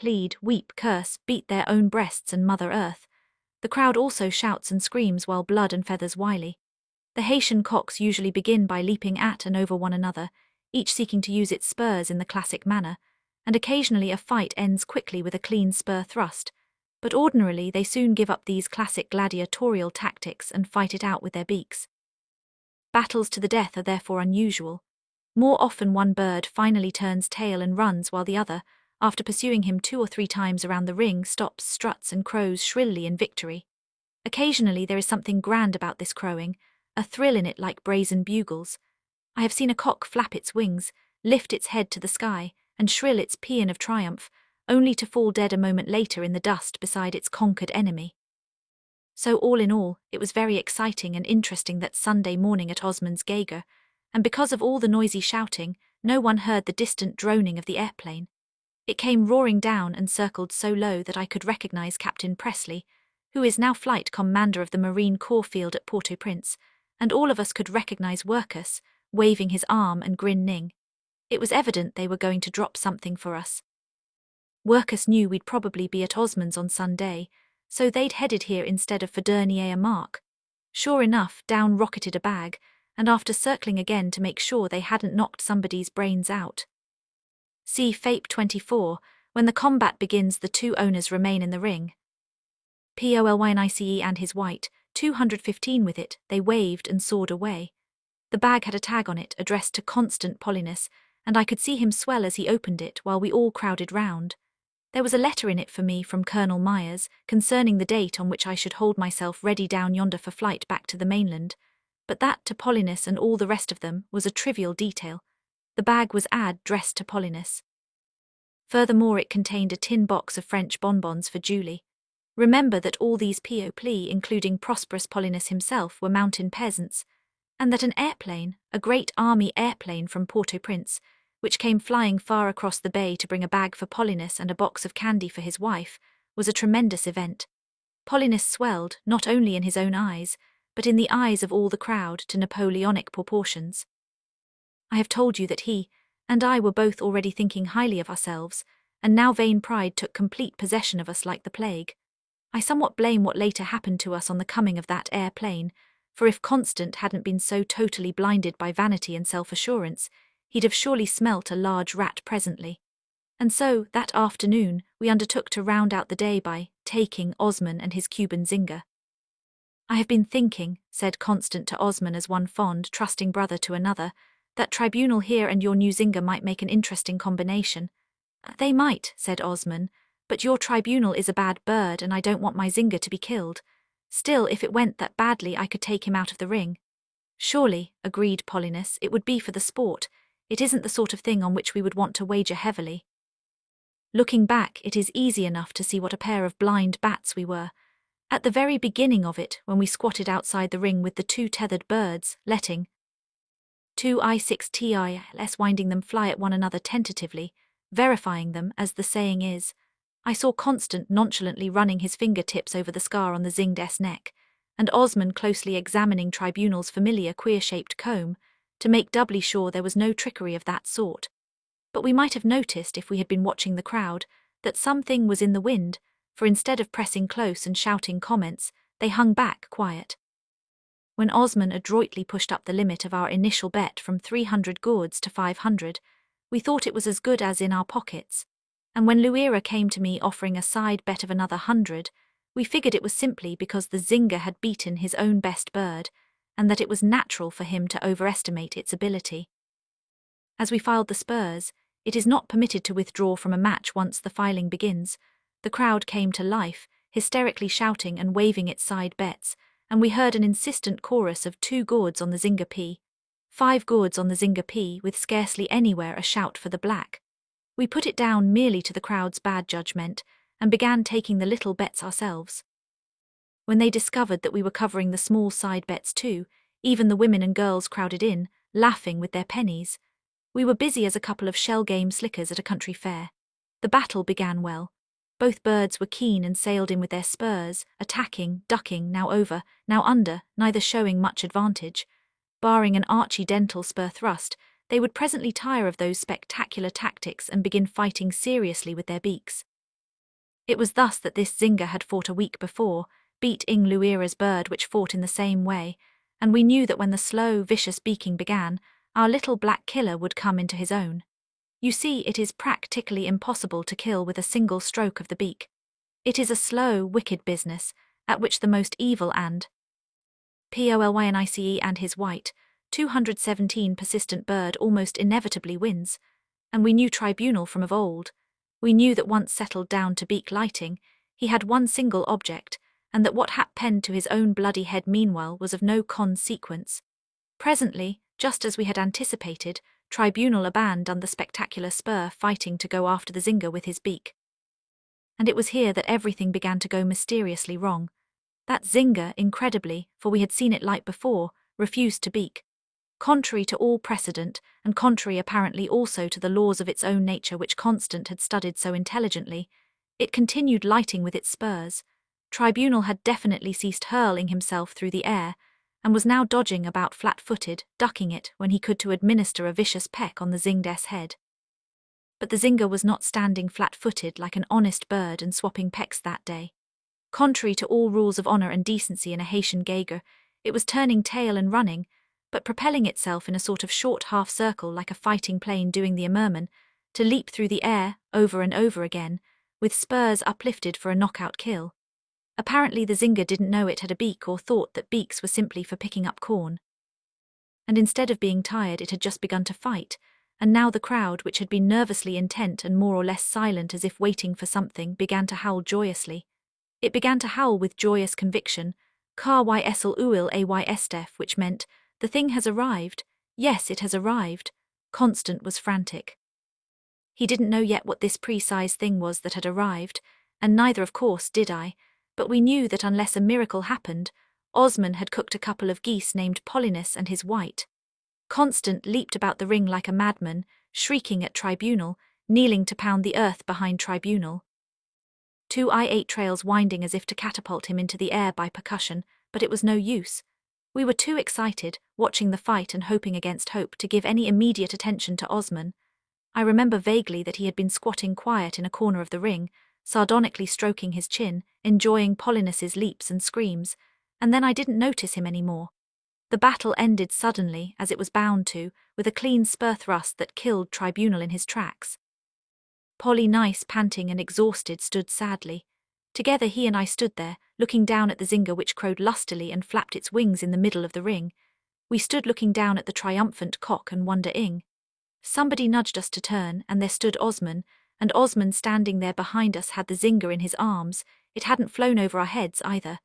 plead, weep, curse, beat their own breasts and Mother Earth. The crowd also shouts and screams while blood and feathers wily. The Haitian cocks usually begin by leaping at and over one another, each seeking to use its spurs in the classic manner, and occasionally a fight ends quickly with a clean spur thrust, but ordinarily they soon give up these classic gladiatorial tactics and fight it out with their beaks. Battles to the death are therefore unusual. More often one bird finally turns tail and runs while the other, after pursuing him 2 or 3 times around the ring, stops, struts and crows shrilly in victory. Occasionally there is something grand about this crowing, a thrill in it like brazen bugles. I have seen a cock flap its wings, lift its head to the sky, and shrill its paean of triumph, only to fall dead a moment later in the dust beside its conquered enemy. So all in all, it was very exciting and interesting that Sunday morning at Osman's Geiger, and because of all the noisy shouting, no one heard the distant droning of the airplane. It came roaring down and circled so low that I could recognize Captain Presley, who is now flight commander of the Marine Corps field at Port-au-Prince, and all of us could recognize Workus, waving his arm and grinning. It was evident they were going to drop something for us. Workus knew we'd probably be at Osman's on Sunday, so they'd headed here instead of for Dernier-Marque. Sure enough, down rocketed a bag, and after circling again to make sure they hadn't knocked somebody's brains out. See FAPE 24, when the combat begins the 2 owners remain in the ring. PolynICE and his white, 215 with it, they waved and soared away. The bag had a tag on it addressed to Constant Polynus, and I could see him swell as he opened it while we all crowded round. There was a letter in it for me from Colonel Myers, concerning the date on which I should hold myself ready down yonder for flight back to the mainland, but that to Polynus and all the rest of them was a trivial detail. The bag was addressed to Polynus. Furthermore, it contained a tin box of French bonbons for Julie. Remember that all these people, including prosperous Polynus himself, were mountain peasants, and that an airplane, a great army airplane from Port-au-Prince, which came flying far across the bay to bring a bag for Polynus and a box of candy for his wife, was a tremendous event. Polynus swelled, not only in his own eyes, but in the eyes of all the crowd, to Napoleonic proportions. I have told you that he and I were both already thinking highly of ourselves, and now vain pride took complete possession of us like the plague. I somewhat blame what later happened to us on the coming of that airplane, for if Constant hadn't been so totally blinded by vanity and self-assurance, he'd have surely smelt a large rat presently. And so, that afternoon, we undertook to round out the day by taking Osman and his Cuban zinger. I have been thinking, said Constant to Osman as one fond, trusting brother to another, that tribunal here and your new zinger might make an interesting combination. They might, said Osman, but your tribunal is a bad bird and I don't want my zinger to be killed. Still, if it went that badly, I could take him out of the ring. Surely, agreed Polynus, it would be for the sport. It isn't the sort of thing on which we would want to wager heavily. Looking back, it is easy enough to see what a pair of blind bats we were. At the very beginning of it, when we squatted outside the ring with the 2 tethered birds, letting 2 I6TILS winding them fly at one another tentatively, verifying them, as the saying is, I saw Constant nonchalantly running his fingertips over the scar on the zinged neck, and Osman closely examining Tribunal's familiar queer-shaped comb, to make doubly sure there was no trickery of that sort. But we might have noticed, if we had been watching the crowd, that something was in the wind, for instead of pressing close and shouting comments, they hung back quiet. When Osman adroitly pushed up the limit of our initial bet from 300 gourds to 500, we thought it was as good as in our pockets, and when Luira came to me offering a side bet of another 100, we figured it was simply because the zinger had beaten his own best bird, and that it was natural for him to overestimate its ability. As we filed the spurs, it is not permitted to withdraw from a match once the filing begins. The crowd came to life, hysterically shouting and waving its side bets, and we heard an insistent chorus of 2 gourds on the zinger P, 5 gourds on the zinger P, with scarcely anywhere a shout for the black. We put it down merely to the crowd's bad judgment, and began taking the little bets ourselves. When they discovered that we were covering the small side bets too, even the women and girls crowded in, laughing with their pennies. We were busy as a couple of shell-game slickers at a country fair. The battle began well. Both birds were keen and sailed in with their spurs, attacking, ducking, now over, now under, neither showing much advantage. Barring an archidental spur thrust, they would presently tire of those spectacular tactics and begin fighting seriously with their beaks. It was thus that this Zinga had fought a week before, beat Ing Luira's bird which fought in the same way, and we knew that when the slow, vicious beaking began, our little black killer would come into his own. You see, it is practically impossible to kill with a single stroke of the beak. It is a slow, wicked business, at which the most evil and Polynice and his white, 217 persistent bird almost inevitably wins, and we knew Tribunal from of old. We knew that once settled down to beak lighting, he had one single object, and that what happened to his own bloody head meanwhile was of no consequence. Presently, just as we had anticipated, Tribunal abandoned the spectacular spur fighting to go after the Zinga with his beak. And it was here that everything began to go mysteriously wrong. That Zinga, incredibly, for we had seen it light before, refused to beak. Contrary to all precedent, and contrary apparently also to the laws of its own nature which Constant had studied so intelligently, it continued lighting with its spurs. Tribunal had definitely ceased hurling himself through the air, and was now dodging about flat-footed, ducking it when he could to administer a vicious peck on the Zingd's head. But the Zinga was not standing flat-footed like an honest bird and swapping pecks that day. Contrary to all rules of honor and decency in a Haitian Geiger, it was turning tail and running, but propelling itself in a sort of short half-circle like a fighting plane doing the Immerman, to leap through the air, over and over again, with spurs uplifted for a knockout kill. Apparently the Zinga didn't know it had a beak or thought that beaks were simply for picking up corn. And instead of being tired, it had just begun to fight, and now the crowd, which had been nervously intent and more or less silent as if waiting for something, began to howl joyously. It began to howl with joyous conviction, Car y esel uil ay estef, which meant, the thing has arrived, yes, it has arrived. Constant was frantic. He didn't know yet what this precise thing was that had arrived, and neither of course did I, but we knew that unless a miracle happened, Osman had cooked a couple of geese named Polynice and his white. Constant leaped about the ring like a madman, shrieking at Tribunal, kneeling to pound the earth behind Tribunal. 2i8 trails winding as if to catapult him into the air by percussion, but it was no use. We were too excited, watching the fight and hoping against hope, to give any immediate attention to Osman. I remember vaguely that he had been squatting quiet in a corner of the ring, sardonically stroking his chin, enjoying Polynice's leaps and screams, and then I didn't notice him any more. The battle ended suddenly, as it was bound to, with a clean spur thrust that killed Tribunal in his tracks. Polynice, panting and exhausted, stood sadly. Together he and I stood there, looking down at the Zinga which crowed lustily and flapped its wings in the middle of the ring. We stood looking down at the triumphant cock and wonder-ing. Somebody nudged us to turn, and there stood Osman, and Osman standing there behind us had the Zinga in his arms. It hadn't flown over our heads either.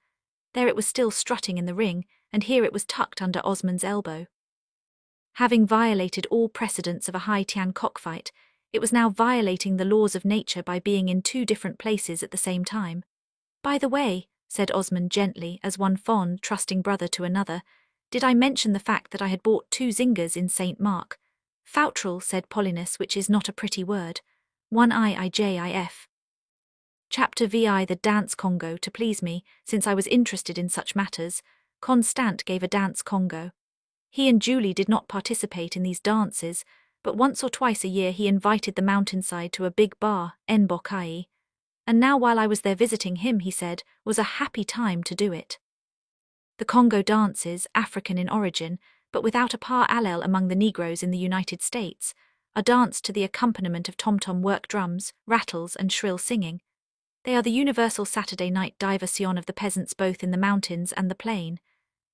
There it was still strutting in the ring, and here it was tucked under Osman's elbow. Having violated all precedents of a high-tian cockfight, it was now violating the laws of nature by being in two different places at the same time. By the way, said Osman gently, as one fond, trusting brother to another, did I mention the fact that I had bought 2 Zingas in St. Mark? Foutral, said Polynice, which is not a pretty word. 1IIJIF. Chapter VI. The dance Congo. To please me, since I was interested in such matters, Constant gave a dance Congo. He and Julie did not participate in these dances, but once or twice a year he invited the mountainside to a big bar, Nbokai. And now while I was there visiting him, he said, was a happy time to do it. The Congo dances, African in origin, but without a parallel among the Negroes in the United States, are danced to the accompaniment of tom-tom work drums, rattles and shrill singing. They are the universal Saturday night diversion of the peasants both in the mountains and the plain.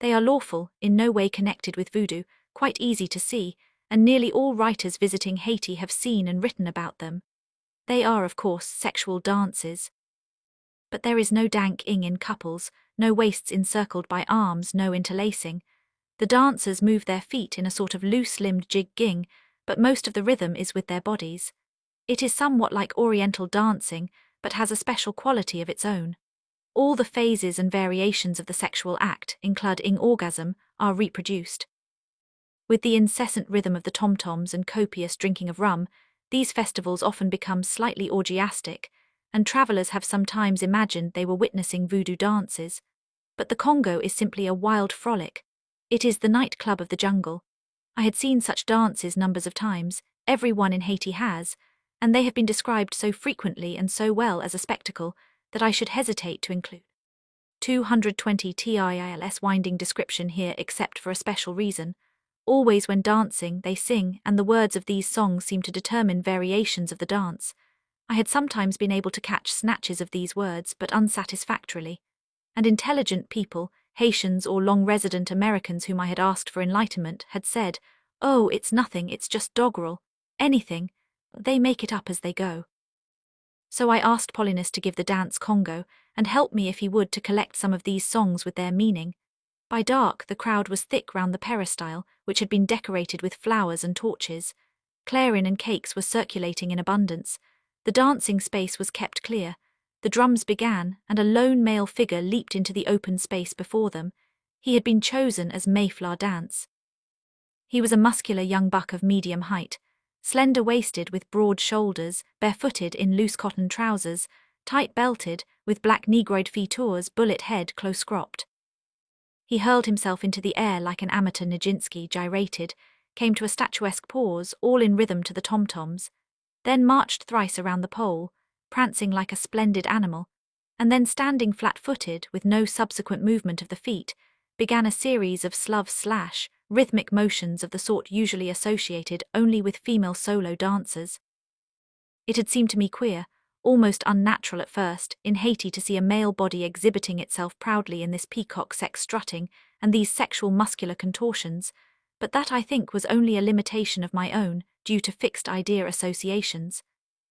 They are lawful, in no way connected with voodoo, quite easy to see, and nearly all writers visiting Haiti have seen and written about them. They are, of course, sexual dances. But there is no dank-ing in couples, no waists encircled by arms, no interlacing. The dancers move their feet in a sort of loose-limbed jig-ging, but most of the rhythm is with their bodies. It is somewhat like Oriental dancing, but has a special quality of its own. All the phases and variations of the sexual act, including orgasm, are reproduced. With the incessant rhythm of the tom-toms and copious drinking of rum, these festivals often become slightly orgiastic, and travellers have sometimes imagined they were witnessing voodoo dances. But the Congo is simply a wild frolic. It is the nightclub of the jungle. I had seen such dances numbers of times, every one in Haiti has, and they have been described so frequently and so well as a spectacle that I should hesitate to include 220 TILS winding description here except for a special reason. Always when dancing, they sing, and the words of these songs seem to determine variations of the dance. I had sometimes been able to catch snatches of these words, but unsatisfactorily. And intelligent people, Haitians or long-resident Americans whom I had asked for enlightenment, had said, "Oh, it's nothing, it's just doggerel. Anything. They make it up as they go." So I asked Paulinus to give the dance Congo, and help me if he would to collect some of these songs with their meaning. By dark, the crowd was thick round the peristyle, which had been decorated with flowers and torches. Clarion and cakes were circulating in abundance. The dancing space was kept clear. The drums began, and a lone male figure leaped into the open space before them. He had been chosen as Mayflower Dance. He was a muscular young buck of medium height, slender-waisted with broad shoulders, barefooted in loose cotton trousers, tight-belted, with black negroid features, bullet head close-cropped. He hurled himself into the air like an amateur Nijinsky, gyrated, came to a statuesque pause, all in rhythm to the tom-toms, then marched thrice around the pole, prancing like a splendid animal, and then standing flat-footed, with no subsequent movement of the feet, began a series of slov-slash, rhythmic motions of the sort usually associated only with female solo dancers. It had seemed to me queer, almost unnatural at first, in Haiti to see a male body exhibiting itself proudly in this peacock sex strutting and these sexual muscular contortions, but that I think was only a limitation of my own, due to fixed idea associations.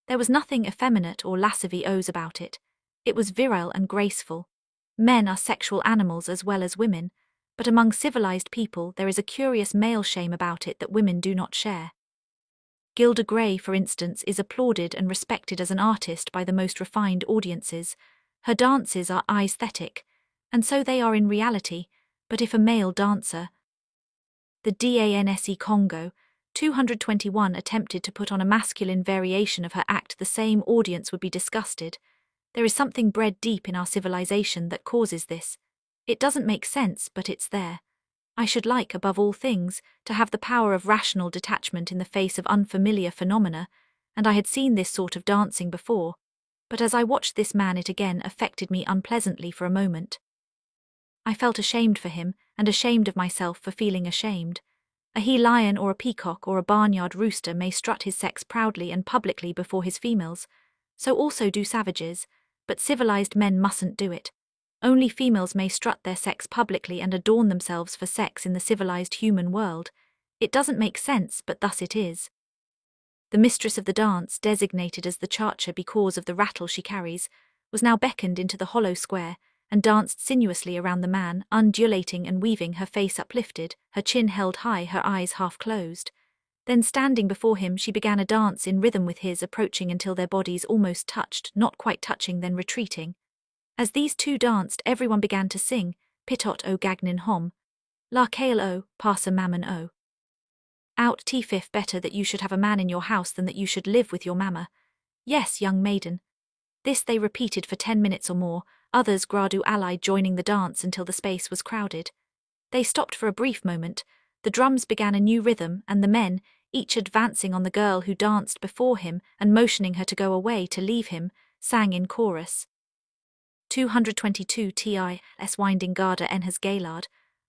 There was nothing effeminate or lascivious about it. It was virile and graceful. Men are sexual animals as well as women, but among civilized people there is a curious male shame about it that women do not share. Gilda Gray, for instance, is applauded and respected as an artist by the most refined audiences. Her dances are aesthetic, and so they are in reality, but if a male dancer, the DANSE Congo 221 attempted to put on a masculine variation of her act, the same audience would be disgusted. There is something bred deep in our civilization that causes this. It doesn't make sense, but it's there. I should like, above all things, to have the power of rational detachment in the face of unfamiliar phenomena, and I had seen this sort of dancing before, but as I watched this man it again affected me unpleasantly for a moment. I felt ashamed for him, and ashamed of myself for feeling ashamed. A he-lion or a peacock or a barnyard rooster may strut his sex proudly and publicly before his females, so also do savages, but civilized men mustn't do it. Only females may strut their sex publicly and adorn themselves for sex in the civilized human world. It doesn't make sense, but thus it is. The mistress of the dance, designated as the charcher because of the rattle she carries, was now beckoned into the hollow square, and danced sinuously around the man, undulating and weaving, her face uplifted, her chin held high, her eyes half closed. Then standing before him she began a dance in rhythm with his, approaching until their bodies almost touched, not quite touching, then retreating. As these two danced, everyone began to sing, Pitot o Gagnin Hom, La Kale o, Parsa Mammon o. Out T-fif, better that you should have a man in your house than that you should live with your mamma. Yes, young maiden. This they repeated for 10 minutes or more, others gradu allied joining the dance until the space was crowded. They stopped for a brief moment, the drums began a new rhythm, and the men, each advancing on the girl who danced before him and motioning her to go away, to leave him, sang in chorus. 222 TILS winding Garda en has Gaylard,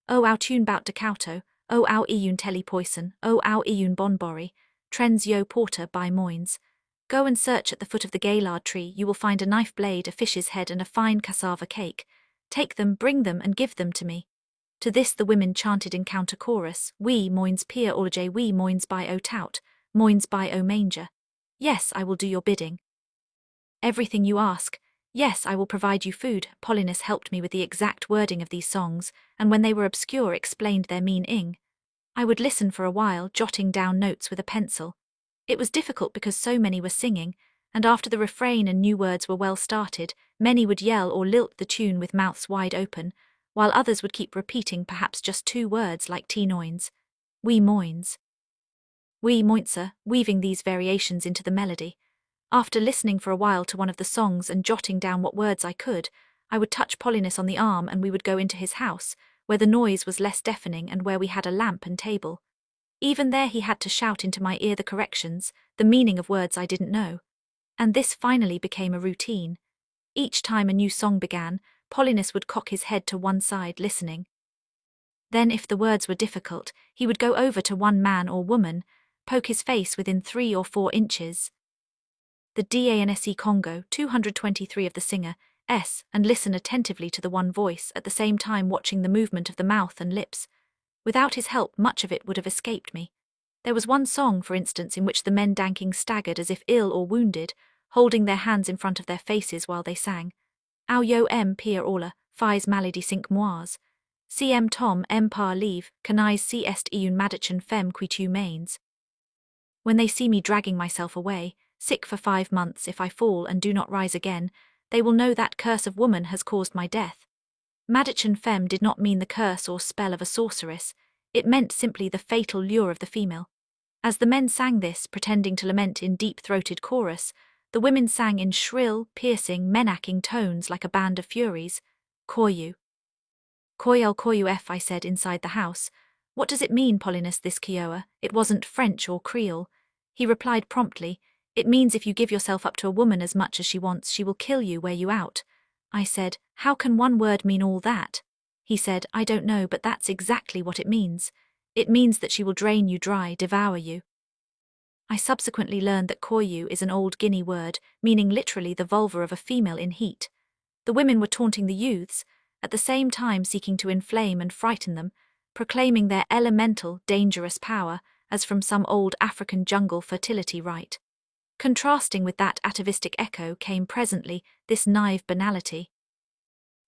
O au tune bout de Couto, O au iun telly poison, O au iun bonbori, trens yo porter by Moines. Go and search at the foot of the Gaylard tree, you will find a knife blade, a fish's head, and a fine cassava cake. Take them, bring them, and give them to me. To this the women chanted in counter chorus, We Moines pier olje, we Moines by o tout, Moines by o manger. Yes, I will do your bidding. Everything you ask. Yes, I will provide you food. Paulinus helped me with the exact wording of these songs, and when they were obscure explained their meaning. I would listen for a while, jotting down notes with a pencil. It was difficult because so many were singing, and after the refrain and new words were well started, many would yell or lilt the tune with mouths wide open, while others would keep repeating perhaps just 2 words like T-noins, we Moines, we Moinser, weaving these variations into the melody. After listening for a while to one of the songs and jotting down what words I could, I would touch Paulinus on the arm and we would go into his house, where the noise was less deafening and where we had a lamp and table. Even there he had to shout into my ear the corrections, the meaning of words I didn't know. And this finally became a routine. Each time a new song began, Polynius would cock his head to one side, listening. Then, if the words were difficult, he would go over to one man or woman, poke his face within 3 or 4 inches. The DANSE Congo, 223 of the singer, S, and listen attentively to the one voice, at the same time watching the movement of the mouth and lips. Without his help, much of it would have escaped me. There was one song, for instance, in which the men danking staggered as if ill or wounded, holding their hands in front of their faces while they sang. Au yo m pier orla, fais malady cinq mois. Cm tom m par leave, canais c est iun madichan fem qui tu mains. When they see me dragging myself away, sick for 5 months, if I fall and do not rise again, they will know that curse of woman has caused my death. Madichan fem did not mean the curse or spell of a sorceress, it meant simply the fatal lure of the female. As the men sang this, pretending to lament in deep-throated chorus, the women sang in shrill, piercing, menacing tones like a band of furies. Koyu. Koyel koyu f, I said inside the house. What does it mean, Polynius, this Kiowa? It wasn't French or Creole. He replied promptly, it means if you give yourself up to a woman as much as she wants, she will kill you, wear you out. I said, how can one word mean all that? He said, I don't know, but that's exactly what it means. It means that she will drain you dry, devour you. I subsequently learned that koyu is an old Guinea word, meaning literally the vulva of a female in heat. The women were taunting the youths, at the same time seeking to inflame and frighten them, proclaiming their elemental, dangerous power, as from some old African jungle fertility rite. Contrasting with that atavistic echo came presently this naive banality.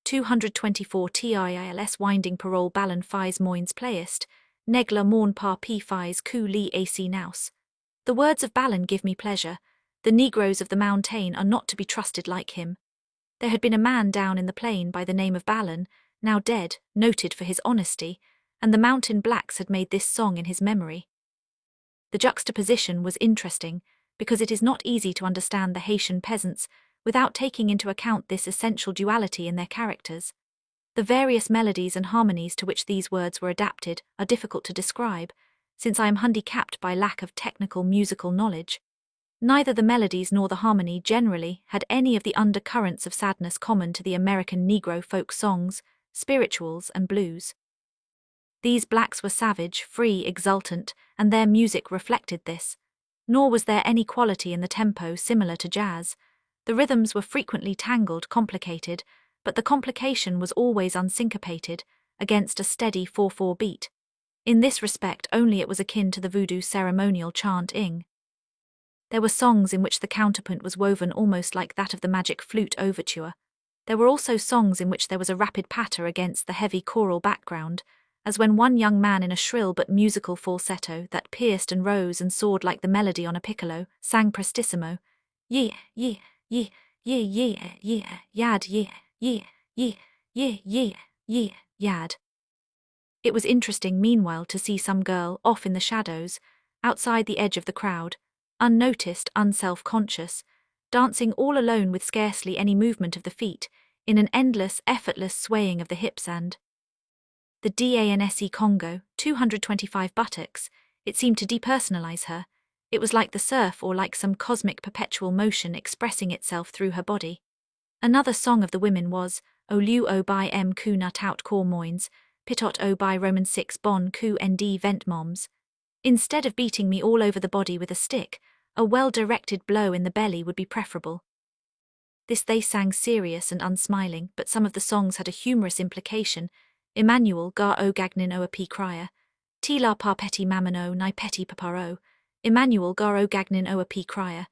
224 TILS winding parole ballon fis moins playist, negla morn par p fis coup li ac naus. The words of Ballon give me pleasure. The Negroes of the mountain are not to be trusted like him. There had been a man down in the plain by the name of Ballon, now dead, noted for his honesty, and the mountain blacks had made this song in his memory. The juxtaposition was interesting, because it is not easy to understand the Haitian peasants without taking into account this essential duality in their characters. The various melodies and harmonies to which these words were adapted are difficult to describe, since I am handicapped by lack of technical musical knowledge. Neither the melodies nor the harmony generally had any of the undercurrents of sadness common to the American Negro folk songs, spirituals, and blues. These blacks were savage, free, exultant, and their music reflected this. Nor was there any quality in the tempo similar to jazz. The rhythms were frequently tangled, complicated, but the complication was always unsyncopated, against a steady 4/4 beat. In this respect only it was akin to the voodoo ceremonial chant ing. There were songs in which the counterpoint was woven almost like that of the Magic Flute Overture. There were also songs in which there was a rapid patter against the heavy choral background, as when one young man in a shrill but musical falsetto that pierced and rose and soared like the melody on a piccolo, sang prestissimo, ye, ye, ye, ye, ye, ye, yad, ye, ye, ye, ye, ye, ye, yad. It was interesting, meanwhile, to see some girl off in the shadows, outside the edge of the crowd, unnoticed, unself-conscious, dancing all alone with scarcely any movement of the feet, in an endless, effortless swaying of the hips and the DANSE Congo, 225 buttocks, it seemed to depersonalize her. It was like the surf or like some cosmic perpetual motion expressing itself through her body. Another song of the women was, O lieu o by m ku na tout cor moins, pitot o by Roman 6 bon ku nd vent moms. Instead of beating me all over the body with a stick, a well-directed blow in the belly would be preferable. This they sang serious and unsmiling, but some of the songs had a humorous implication. Emmanuel gar o gagnin o a p crier, tila par petit mamano ni petit paparo. Emmanuel gar o gagnin o a p crier.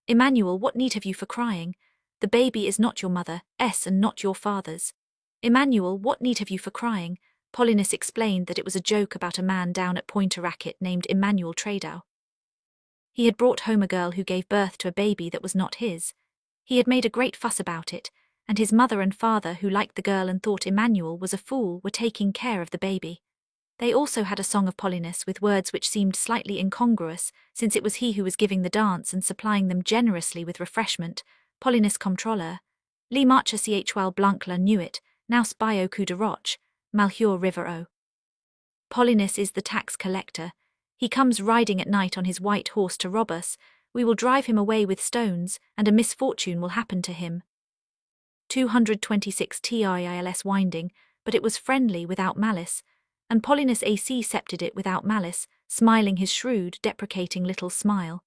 Emmanuel, what need have you for crying? The baby is not your mother, and not your father's. Emmanuel, what need have you for crying? Polynius explained that it was a joke about a man down at Pointe-à-Racket named Emmanuel Tradow. He had brought home a girl who gave birth to a baby that was not his. He had made a great fuss about it, and his mother and father, who liked the girl and thought Emmanuel was a fool, were taking care of the baby. They also had a song of Polynius with words which seemed slightly incongruous, since it was he who was giving the dance and supplying them generously with refreshment. Polynius contrôleur. Li marcha chwal blancla knew it, now spio coup de roche, malheur river o. Polynius is the tax collector. He comes riding at night on his white horse to rob us. We will drive him away with stones, and a misfortune will happen to him. 226 TILS winding, but it was friendly without malice, and Paulinus AC septed it without malice, smiling his shrewd, deprecating little smile.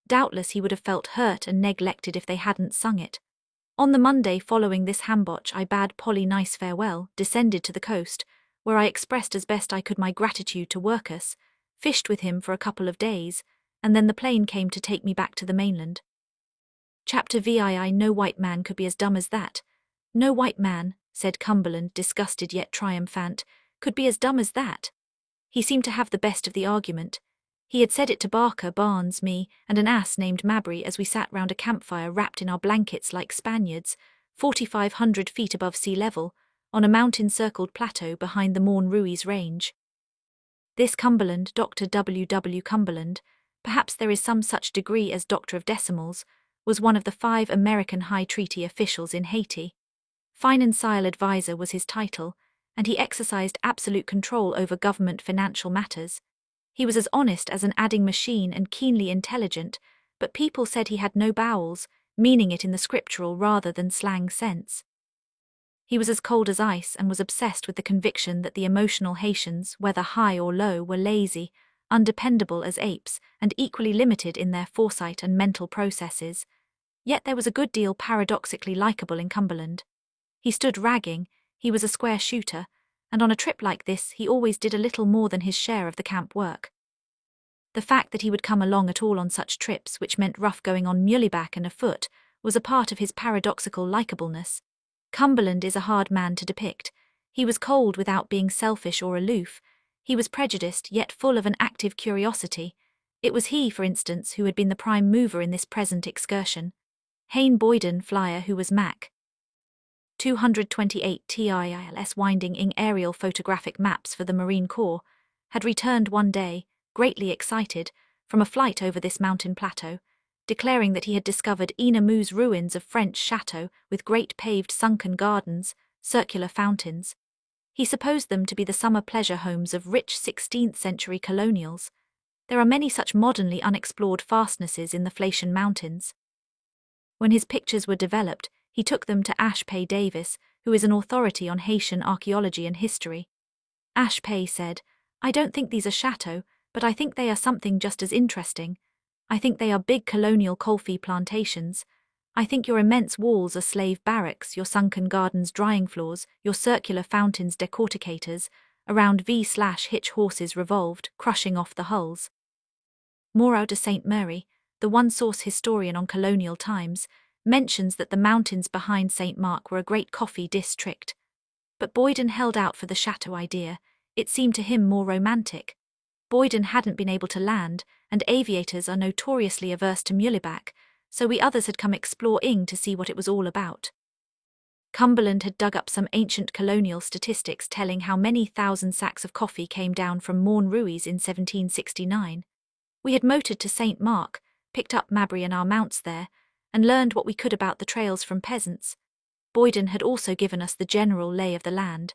Doubtless he would have felt hurt and neglected if they hadn't sung it. On the Monday following this hambotch I bade Polly nice farewell, descended to the coast, where I expressed as best I could my gratitude to Workus, fished with him for a couple of days, and then the plane came to take me back to the mainland. Chapter VII. No white man could be as dumb as that. No white man, said Cumberland, disgusted yet triumphant, could be as dumb as that. He seemed to have the best of the argument. He had said it to Barker, Barnes, me, and an ass named Mabry as we sat round a campfire wrapped in our blankets like Spaniards, 4,500 feet above sea level, on a mountain-circled plateau behind the Morne Ruiz Range. This Cumberland, Dr. W. W. Cumberland, perhaps there is some such degree as Doctor of Decimals, was one of the 5 American high treaty officials in Haiti. Financial advisor was his title, and he exercised absolute control over government financial matters. He was as honest as an adding machine and keenly intelligent, but people said he had no bowels, meaning it in the scriptural rather than slang sense. He was as cold as ice and was obsessed with the conviction that the emotional Haitians, whether high or low, were lazy, undependable as apes, and equally limited in their foresight and mental processes. Yet there was a good deal paradoxically likable in Cumberland. He stood ragging, he was a square shooter, and on a trip like this he always did a little more than his share of the camp work. The fact that he would come along at all on such trips, which meant rough going on muleback and afoot, was a part of his paradoxical likableness. Cumberland is a hard man to depict. He was cold without being selfish or aloof. He was prejudiced yet full of an active curiosity. It was he, for instance, who had been the prime mover in this present excursion. Hayne Boyden, flyer who was Mac. 228 TILS winding ing aerial photographic maps for the Marine Corps, had returned one day, greatly excited, from a flight over this mountain plateau, declaring that he had discovered Inamu's ruins of French chateaux with great paved sunken gardens, circular fountains. He supposed them to be the summer pleasure homes of rich 16th-century colonials. There are many such modernly unexplored fastnesses in the Flatian Mountains. When his pictures were developed, he took them to Ash Pay Davis, who is an authority on Haitian archaeology and history. Ash Pay said, "I don't think these are chateaux, but I think they are something just as interesting. I think they are big colonial coalfee plantations. I think your immense walls are slave barracks, your sunken gardens drying floors, your circular fountains decorticators, around V/hitch horses revolved, crushing off the hulls." Moreau de Saint Mary, the one-source historian on colonial times, mentions that the mountains behind St. Mark were a great coffee district. But Boyden held out for the chateau idea. It seemed to him more romantic. Boyden hadn't been able to land, and aviators are notoriously averse to muleback, so we others had come exploring to see what it was all about. Cumberland had dug up some ancient colonial statistics telling how many thousand sacks of coffee came down from Morne Ruiz in 1769. We had motored to St. Mark, picked up Mabry and our mounts there, and learned what we could about the trails from peasants. Boyden had also given us the general lay of the land.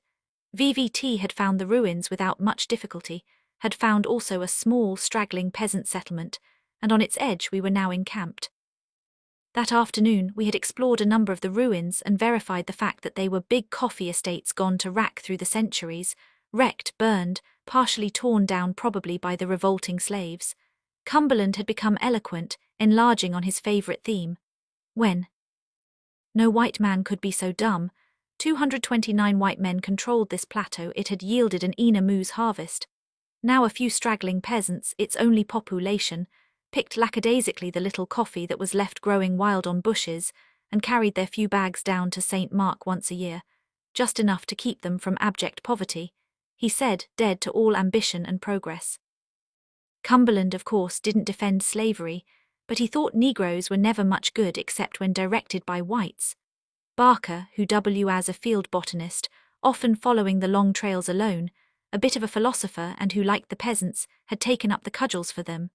VVT had found the ruins without much difficulty, had found also a small, straggling peasant settlement, and on its edge we were now encamped. That afternoon we had explored a number of the ruins and verified the fact that they were big coffee estates gone to rack through the centuries, wrecked, burned, partially torn down probably by the revolting slaves. Cumberland had become eloquent, enlarging on his favourite theme. When no white man could be so dumb, 229 white men controlled this plateau, it had yielded an Inamu's harvest. Now a few straggling peasants, its only population, picked lackadaisically the little coffee that was left growing wild on bushes, and carried their few bags down to St. Mark once a year, just enough to keep them from abject poverty, he said, dead to all ambition and progress. Cumberland, of course, didn't defend slavery, but he thought Negroes were never much good except when directed by whites. Barker, who as a field botanist, often following the long trails alone, a bit of a philosopher and who, like the peasants, had taken up the cudgels for them.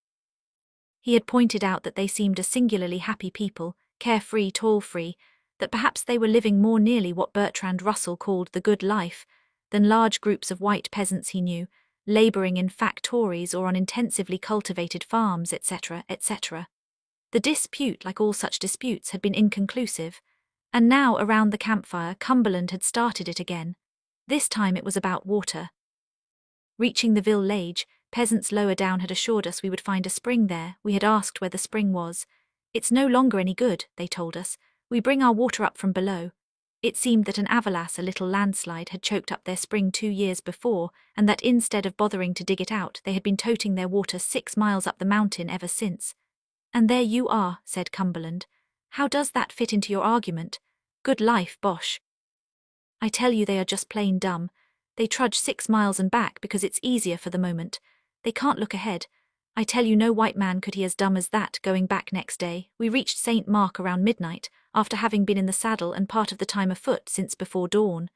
He had pointed out that they seemed a singularly happy people, carefree, toil-free, that perhaps they were living more nearly what Bertrand Russell called the good life, than large groups of white peasants he knew, labouring in factories or on intensively cultivated farms, etc., etc. The dispute, like all such disputes, had been inconclusive, and now around the campfire Cumberland had started it again. This time it was about water. Reaching the village, peasants lower down had assured us we would find a spring there. We had asked where the spring was. It's no longer any good, they told us. We bring our water up from below. It seemed that an avalanche, a little landslide, had choked up their spring 2 years before, and that instead of bothering to dig it out, they had been toting their water 6 miles up the mountain ever since. And there you are, said Cumberland. How does that fit into your argument? Good life, Bosh. I tell you they are just plain dumb. They trudge 6 miles and back because it's easier for the moment. They can't look ahead. I tell you no white man could be as dumb as that. Going back next day, we reached St. Mark around midnight, after having been in the saddle and part of the time afoot since before dawn.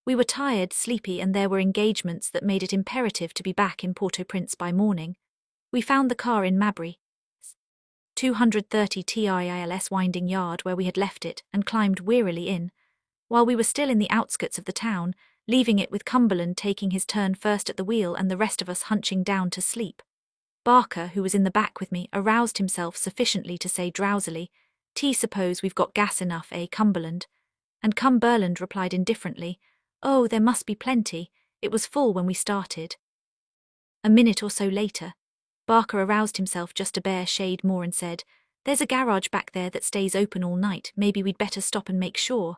We were tired, sleepy, and there were engagements that made it imperative to be back in Port-au-Prince by morning. We found the car in Mabry, 230 TILS Winding Yard where we had left it, and climbed wearily in. While we were still in the outskirts of the town, leaving it with Cumberland taking his turn first at the wheel and the rest of us hunching down to sleep. Barker, who was in the back with me, aroused himself sufficiently to say drowsily, Suppose we've got gas enough, eh, Cumberland? And Cumberland replied indifferently, Oh, there must be plenty. It was full when we started. A minute or so later, Barker aroused himself just a bare shade more and said, There's a garage back there that stays open all night. Maybe we'd better stop and make sure.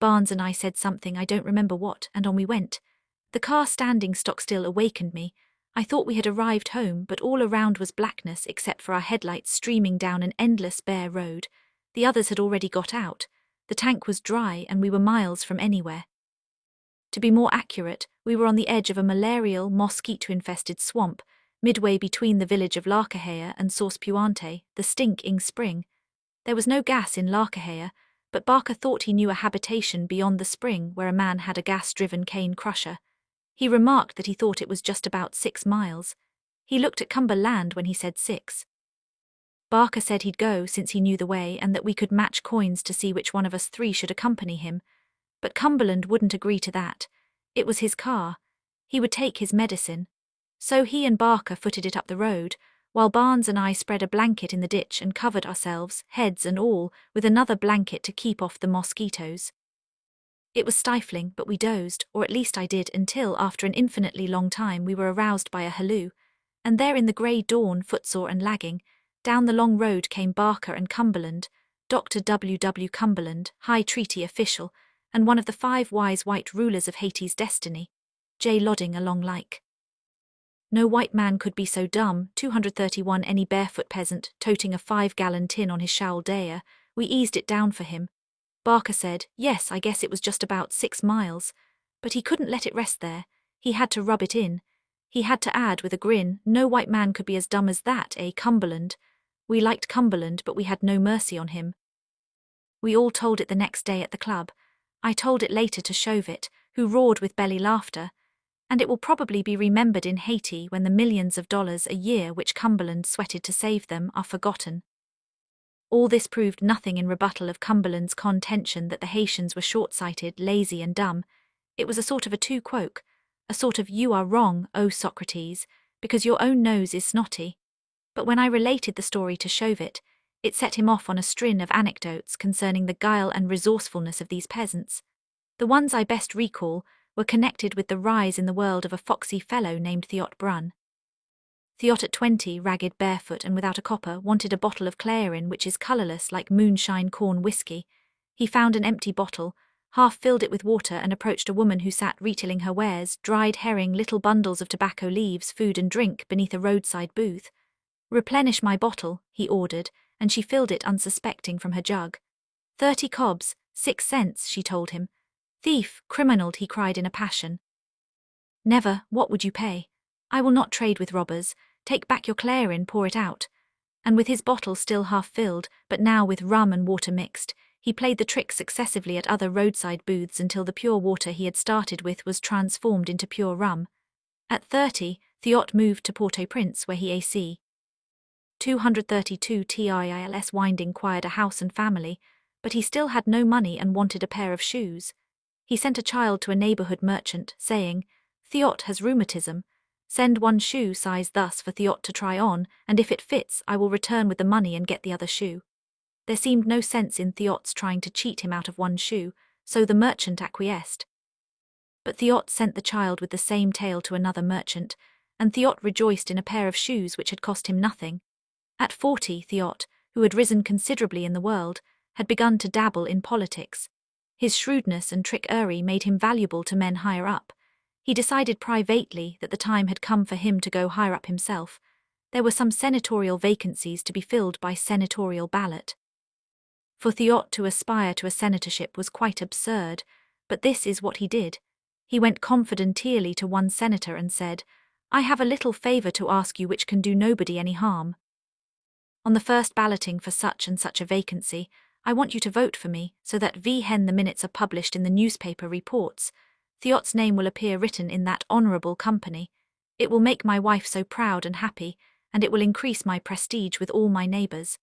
Barnes and I said something, I don't remember what, and on we went. The car standing stock still awakened me. I thought we had arrived home, but all around was blackness except for our headlights streaming down an endless bare road. The others had already got out. The tank was dry and we were miles from anywhere. To be more accurate, we were on the edge of a malarial, mosquito-infested swamp, midway between the village of Larkahea and Sauce Puante, the stink-ing spring. There was no gas in Larkahea, but Barker thought he knew a habitation beyond the spring where a man had a gas-driven cane crusher. He remarked that he thought it was just about 6 miles. He looked at Cumberland when he said 6. Barker said he'd go since he knew the way and that we could match coins to see which one of us 3 should accompany him. But Cumberland wouldn't agree to that. It was his car. He would take his medicine. So he and Barker footed it up the road, while Barnes and I spread a blanket in the ditch and covered ourselves, heads and all, with another blanket to keep off the mosquitoes. It was stifling, but we dozed, or at least I did, until after an infinitely long time we were aroused by a halloo, and there in the grey dawn, footsore and lagging, down the long road came Barker and Cumberland, Dr. W. W. Cumberland, High Treaty official, and one of the 5 wise white rulers of Haiti's destiny, J. Lodding along like. No white man could be so dumb. 231 Any barefoot peasant, toting a 5-gallon tin on his chaldea. We eased it down for him. Barker said, Yes, I guess it was just about 6 miles. But he couldn't let it rest there. He had to rub it in. He had to add with a grin, No white man could be as dumb as that, eh, Cumberland? We liked Cumberland, but we had no mercy on him. We all told it the next day at the club. I told it later to Chauvet, who roared with belly laughter. And it will probably be remembered in Haiti when the millions of dollars a year which Cumberland sweated to save them are forgotten. All this proved nothing in rebuttal of Cumberland's contention that the Haitians were short-sighted, lazy and dumb. It was a sort of a tu-quoque, a sort of you are wrong, O Socrates, because your own nose is snotty. But when I related the story to Chauvet, it set him off on a string of anecdotes concerning the guile and resourcefulness of these peasants. The ones I best recall were connected with the rise in the world of a foxy fellow named Theot Brun. Theot at 20, ragged, barefoot and without a copper, wanted a bottle of clarin which is colourless like moonshine corn whiskey. He found an empty bottle, half filled it with water and approached a woman who sat retailing her wares, dried herring, little bundles of tobacco leaves, food and drink beneath a roadside booth. Replenish my bottle, he ordered, and she filled it unsuspecting from her jug. 30 cobs, 6 cents, she told him. Thief, criminal, he cried in a passion. Never, what would you pay? I will not trade with robbers. Take back your clarin, pour it out. And with his bottle still half filled, but now with rum and water mixed, he played the trick successively at other roadside booths until the pure water he had started with was transformed into pure rum. At 30, Theot moved to Port-au-Prince where he AC. 232 TILS Winding acquired a house and family, but he still had no money and wanted a pair of shoes. He sent a child to a neighbourhood merchant, saying, Theot has rheumatism. Send one shoe size thus for Thiot to try on, and if it fits, I will return with the money and get the other shoe. There seemed no sense in Thiot's trying to cheat him out of one shoe, so the merchant acquiesced. But Thiot sent the child with the same tale to another merchant, and Thiot rejoiced in a pair of shoes which had cost him nothing. At 40, Thiot, who had risen considerably in the world, had begun to dabble in politics. His shrewdness and trickery made him valuable to men higher up. He decided privately that the time had come for him to go higher up himself. There were some senatorial vacancies to be filled by senatorial ballot. For Thiot to aspire to a senatorship was quite absurd, but this is what he did. He went confidentially to one senator and said, "I have a little favour to ask you which can do nobody any harm. On the first balloting for such and such a vacancy, I want you to vote for me, so that when the minutes are published in the newspaper reports, Thiot's name will appear written in that honourable company. It will make my wife so proud and happy, and it will increase my prestige with all my neighbours.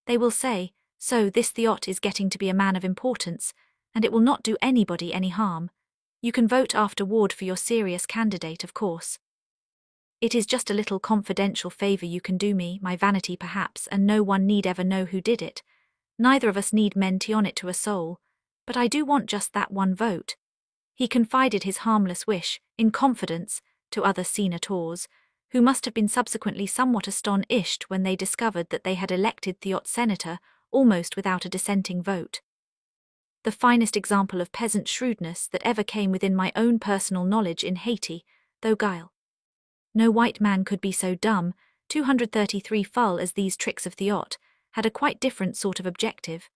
They will say, so this Thiot is getting to be a man of importance, and it will not do anybody any harm. You can vote afterward for your serious candidate, of course. It is just a little confidential favour you can do me, my vanity perhaps, and no one need ever know who did it. Neither of us need mention it to a soul, but I do want just that one vote." He confided his harmless wish, in confidence, to other senators, who must have been subsequently somewhat astonished when they discovered that they had elected Thiot senator almost without a dissenting vote. The finest example of peasant shrewdness that ever came within my own personal knowledge in Haiti, though guile. No white man could be so dumb. 233 full as these tricks of Thiot had a quite different sort of objective.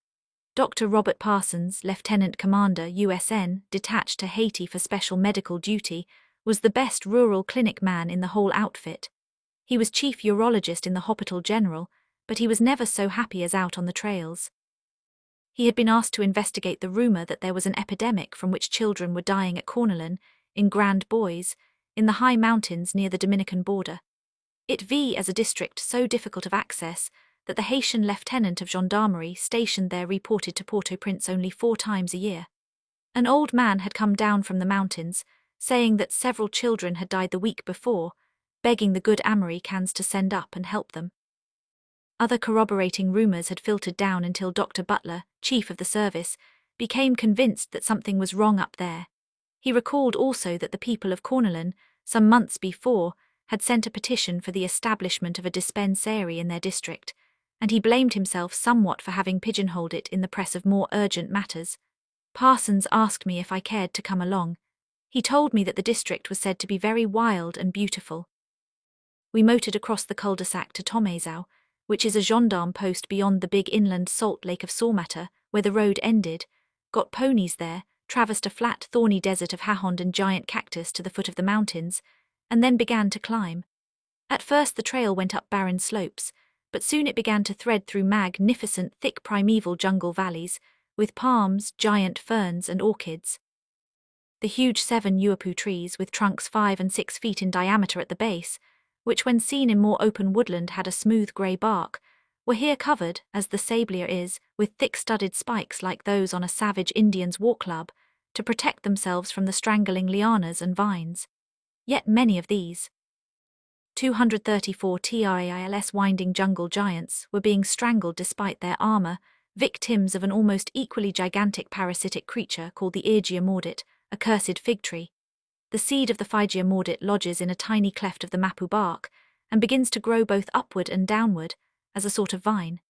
Dr. Robert Parsons, Lieutenant Commander, USN, detached to Haiti for special medical duty, was the best rural clinic man in the whole outfit. He was chief urologist in the Hospital General, but he was never so happy as out on the trails. He had been asked to investigate the rumour that there was an epidemic from which children were dying at Cornwall, in Grand Bois, in the high mountains near the Dominican border. It as a district so difficult of access that the Haitian lieutenant of gendarmerie stationed there reported to Port-au-Prince only 4 times a year. An old man had come down from the mountains, saying that several children had died the week before, begging the good Americans to send up and help them. Other corroborating rumours had filtered down until Dr. Butler, chief of the service, became convinced that something was wrong up there. He recalled also that the people of Cornwall, some months before, had sent a petition for the establishment of a dispensary in their district, and he blamed himself somewhat for having pigeonholed it in the press of more urgent matters. Parsons asked me if I cared to come along. He told me that the district was said to be very wild and beautiful. We motored across the cul-de-sac to Tomazau, which is a gendarme post beyond the big inland salt lake of Salmatter, where the road ended, got ponies there, traversed a flat thorny desert of hahond and giant cactus to the foot of the mountains, and then began to climb. At first the trail went up barren slopes, but soon it began to thread through magnificent thick primeval jungle valleys, with palms, giant ferns and orchids. The huge 7 uapu trees with trunks 5 and 6 feet in diameter at the base, which when seen in more open woodland had a smooth grey bark, were here covered, as the sablia is, with thick-studded spikes like those on a savage Indian's war club, to protect themselves from the strangling lianas and vines. Yet many of these 234 TRAILS winding jungle giants were being strangled despite their armour, victims of an almost equally gigantic parasitic creature called the Phrygia mordit, a cursed fig tree. The seed of the Phrygia mordit lodges in a tiny cleft of the mapu bark, and begins to grow both upward and downward, as a sort of vine.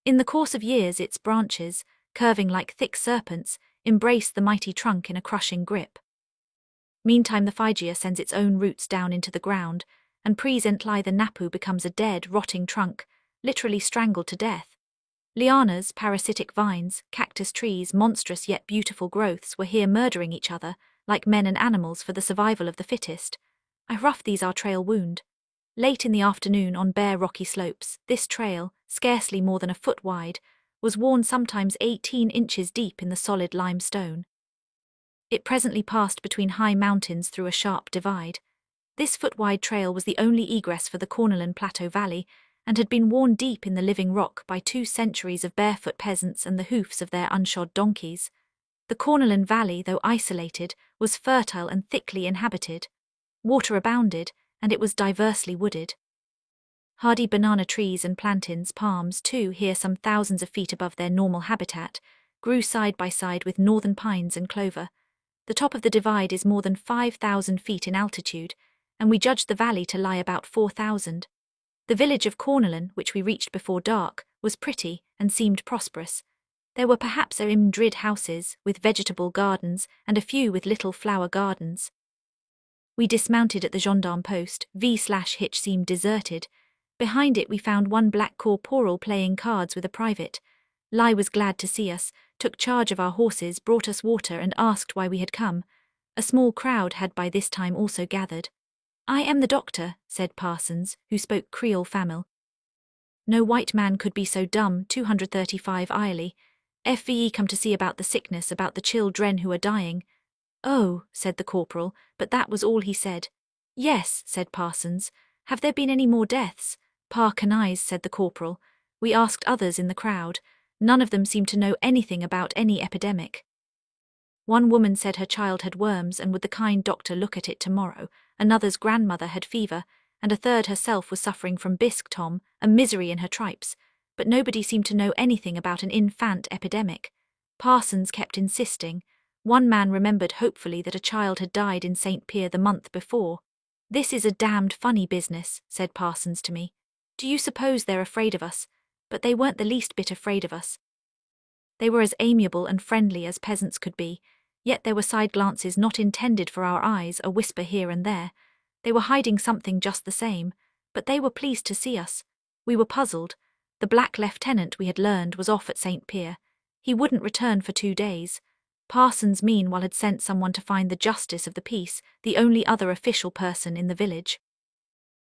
In the course of years its branches, curving like thick serpents, embrace the mighty trunk in a crushing grip. Meantime the Phrygia sends its own roots down into the ground, and presently the napu becomes a dead, rotting trunk, literally strangled to death. Lianas, parasitic vines, cactus trees, monstrous yet beautiful growths were here murdering each other, like men and animals for the survival of the fittest. I roughed these our trail wound. Late in the afternoon on bare rocky slopes, this trail, scarcely more than a foot wide, was worn sometimes 18 inches deep in the solid limestone. It presently passed between high mountains through a sharp divide. This foot-wide trail was the only egress for the Cornwall Plateau Valley, and had been worn deep in the living rock by 2 centuries of barefoot peasants and the hoofs of their unshod donkeys. The Cornwall Valley, though isolated, was fertile and thickly inhabited. Water abounded, and it was diversely wooded. Hardy banana trees and plantains, palms too, here some thousands of feet above their normal habitat, grew side by side with northern pines and clover. The top of the divide is more than 5,000 feet in altitude, and we judged the valley to lie about 4,000. The village of Cornellan, which we reached before dark, was pretty and seemed prosperous. There were perhaps Imdrid houses, with vegetable gardens, and a few with little flower gardens. We dismounted at the gendarme post. V/Hitch seemed deserted. Behind it we found one black corporal playing cards with a private. Lai was glad to see us, took charge of our horses, brought us water and asked why we had come. A small crowd had by this time also gathered. "I am the doctor," said Parsons, who spoke Creole Famil. "No white man could be so dumb." 235 Isley. "FVE come to see about the sickness, about the children who are dying." "Oh," said the corporal, but that was all he said. "Yes," said Parsons. "Have there been any more deaths?" "Pa canise," said the corporal. We asked others in the crowd. None of them seemed to know anything about any epidemic. One woman said her child had worms and would the kind doctor look at it tomorrow, another's grandmother had fever, and a third herself was suffering from bisque tom, a misery in her tripes, but nobody seemed to know anything about an infant epidemic. Parsons kept insisting. One man remembered hopefully that a child had died in St. Pierre the month before. "This is a damned funny business," said Parsons to me. "Do you suppose they're afraid of us?" But they weren't the least bit afraid of us. They were as amiable and friendly as peasants could be, yet there were side glances not intended for our eyes, a whisper here and there. They were hiding something just the same, but they were pleased to see us. We were puzzled. The black lieutenant, we had learned, was off at St. Pierre. He wouldn't return for 2 days. Parsons meanwhile had sent someone to find the justice of the peace, the only other official person in the village.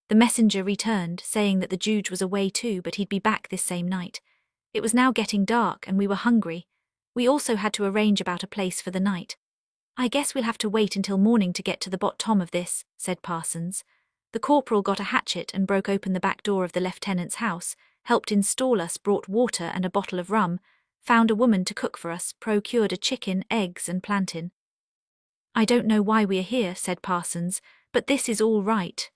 The messenger returned, saying that the Juge was away too, but he'd be back this same night. It was now getting dark and we were hungry. We also had to arrange about a place for the night. "I guess we'll have to wait until morning to get to the bottom of this," said Parsons. The corporal got a hatchet and broke open the back door of the lieutenant's house, helped install us, brought water and a bottle of rum, found a woman to cook for us, procured a chicken, eggs and plantain. "I don't know why we are here," said Parsons, "but this is all right."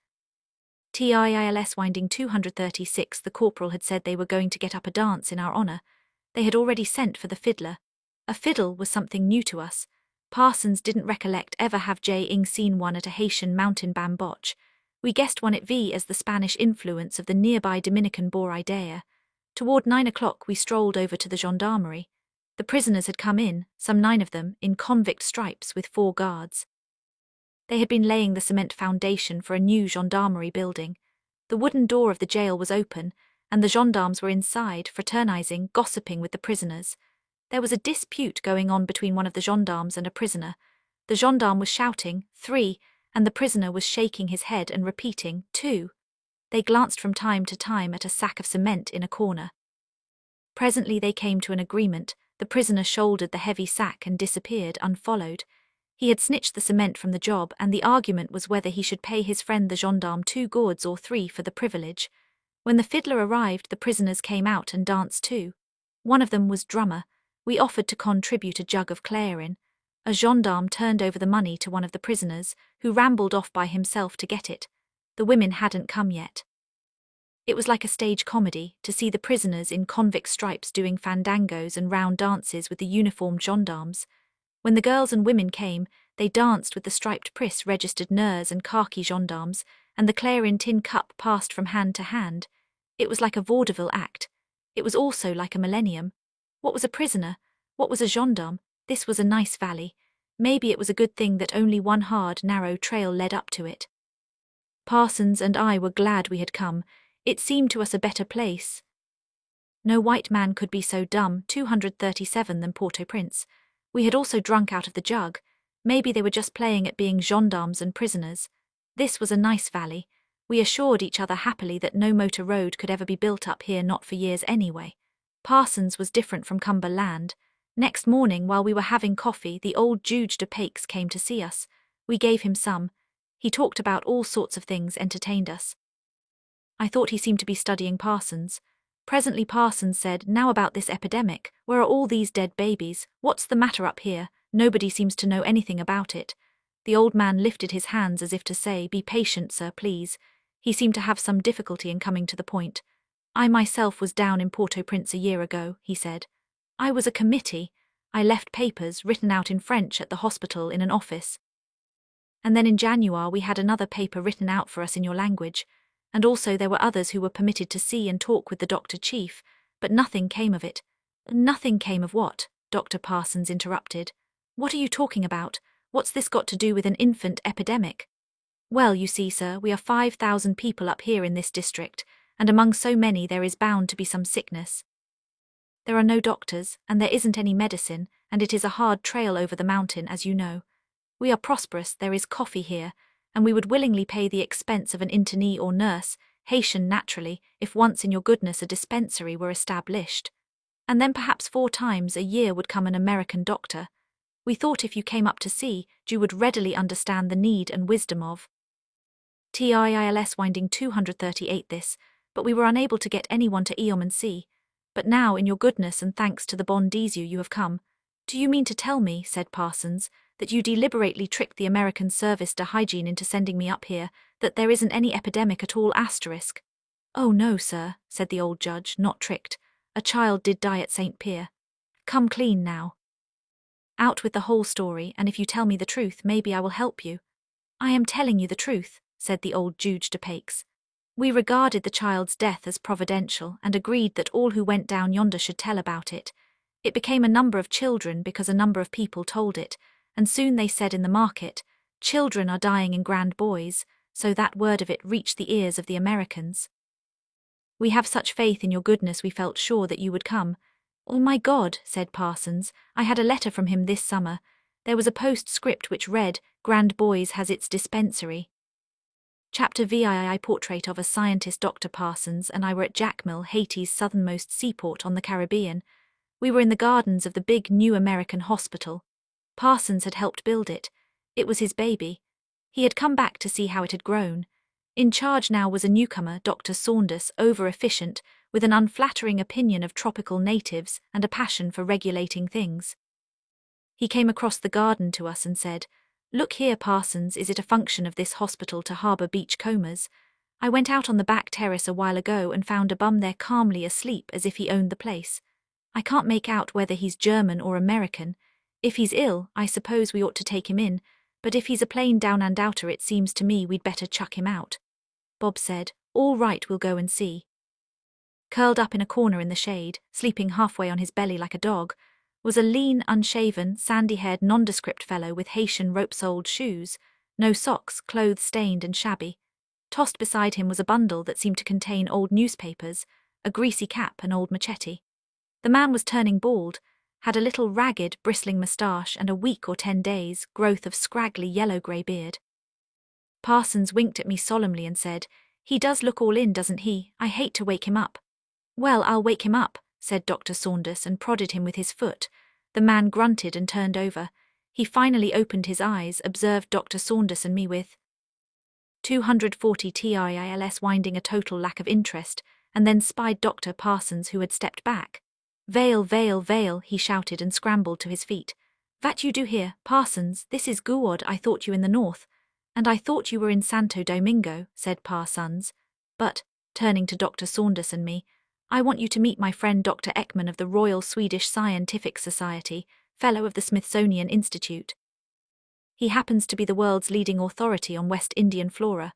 TILS winding 236. The corporal had said they were going to get up a dance in our honour. They had already sent for the fiddler. A fiddle was something new to us. Parsons didn't recollect ever have Ing seen one at a Haitian mountain bamboche. We guessed one at V as the Spanish influence of the nearby Dominican bore idea. Toward 9 o'clock we strolled over to the gendarmerie. The prisoners had come in, some 9 of them, in convict stripes with 4 guards. They had been laying the cement foundation for a new gendarmerie building. The wooden door of the jail was open, and the gendarmes were inside, fraternizing, gossiping with the prisoners. There was a dispute going on between one of the gendarmes and a prisoner. The gendarme was shouting, 3, and the prisoner was shaking his head and repeating, 2. They glanced from time to time at a sack of cement in a corner. Presently they came to an agreement. The prisoner shouldered the heavy sack and disappeared, unfollowed. He had snitched the cement from the job, and the argument was whether he should pay his friend the gendarme 2 gourds or 3 for the privilege. When the fiddler arrived, the prisoners came out and danced too. One of them was drummer. We offered to contribute a jug of clarin. A gendarme turned over the money to one of the prisoners, who rambled off by himself to get it. The women hadn't come yet. It was like a stage comedy to see the prisoners in convict stripes doing fandangos and round dances with the uniformed gendarmes. When the girls and women came, they danced with the striped pris registered nurse and khaki gendarmes, and the clarin tin cup passed from hand to hand. It was like a vaudeville act. It was also like a millennium. What was a prisoner? What was a gendarme? This was a nice valley. Maybe it was a good thing that only one hard, narrow trail led up to it. Parsons and I were glad we had come. It seemed to us a better place. No white man could be so dumb, 237 than Port-au-Prince. We had also drunk out of the jug. Maybe they were just playing at being gendarmes and prisoners. This was a nice valley. We assured each other happily that no motor road could ever be built up here, not for years anyway. Parsons was different from Cumberland. Next morning, while we were having coffee, the old Juge de Paix came to see us. We gave him some. He talked about all sorts of things, entertained us. I thought he seemed to be studying Parsons. Presently Parsons said, "Now about this epidemic, where are all these dead babies? What's the matter up here? Nobody seems to know anything about it." The old man lifted his hands as if to say, "Be patient, sir, please." He seemed to have some difficulty in coming to the point. "I myself was down in Port-au-Prince a year ago," he said. "I was a committee. I left papers written out in French at the hospital in an office. And then in January we had another paper written out for us in your language, and also there were others who were permitted to see and talk with the Doctor Chief, but nothing came of it." "Nothing came of what?" Dr. Parsons interrupted. "What are you talking about? What's this got to do with an infant epidemic?" "Well, you see, sir, we are 5,000 people up here in this district, and among so many there is bound to be some sickness. There are no doctors, and there isn't any medicine, and it is a hard trail over the mountain, as you know. We are prosperous, there is coffee here, and we would willingly pay the expense of an internee or nurse, Haitian naturally, if once in your goodness a dispensary were established. And then perhaps 4 times a year would come an American doctor. We thought if you came up to see, you would readily understand the need and wisdom of TIILS winding 238 this, but we were unable to get anyone to Eom and see. But now, in your goodness and thanks to the bon Dieu you have come." "Do you mean to tell me," said Parsons, "that you deliberately tricked the American Service de Hygiene into sending me up here, that there isn't any epidemic at all asterisk?" "Oh no, sir," said the old judge, "not tricked. A child did die at St. Pierre. Come clean now. Out with the whole story, and if you tell me the truth, maybe I will help you." "I am telling you the truth," said the old Juge de Paix. "We regarded the child's death as providential and agreed that all who went down yonder should tell about it. It became a number of children because a number of people told it, and soon they said in the market, 'Children are dying in grand boys,' so that word of it reached the ears of the Americans. We have such faith in your goodness we felt sure that you would come." "Oh my God," said Parsons, "I had a letter from him this summer. There was a postscript which read, 'Grand Boys has its dispensary.'" Chapter VII Portrait of a Scientist. Dr. Parsons and I were at Jacmel, Haiti's southernmost seaport on the Caribbean. We were in the gardens of the big new American hospital. Parsons had helped build it. It was his baby. He had come back to see how it had grown. In charge now was a newcomer, Dr. Saunders, over-efficient, with an unflattering opinion of tropical natives and a passion for regulating things. He came across the garden to us and said, "Look here, Parsons, is it a function of this hospital to harbour beach combers? I went out on the back terrace a while ago and found a bum there calmly asleep as if he owned the place. I can't make out whether he's German or American. If he's ill, I suppose we ought to take him in, but if he's a plain down-and-outer it seems to me we'd better chuck him out." Bob said, "All right, we'll go and see." Curled up in a corner in the shade, sleeping halfway on his belly like a dog, was a lean, unshaven, sandy-haired, nondescript fellow with Haitian rope-soled shoes, no socks, clothes stained and shabby. Tossed beside him was a bundle that seemed to contain old newspapers, a greasy cap, an old machete. The man was turning bald, had a little ragged, bristling moustache and a week or 10 days' growth of scraggly yellow-grey beard. Parsons winked at me solemnly and said, "He does look all in, doesn't he? I hate to wake him up." "Well, I'll wake him up," said Dr. Saunders and prodded him with his foot. The man grunted and turned over. He finally opened his eyes, observed Dr. Saunders and me with 240 TIILS winding a total lack of interest, and then spied Dr. Parsons who had stepped back. "Veil, veil, veil," he shouted and scrambled to his feet. "Vat you do here, Parsons? This is good. I thought you in the north." "And I thought you were in Santo Domingo," said Parsons. "But," turning to Dr. Saunders and me, "I want you to meet my friend Dr. Ekman of the Royal Swedish Scientific Society, Fellow of the Smithsonian Institute. He happens to be the world's leading authority on West Indian flora."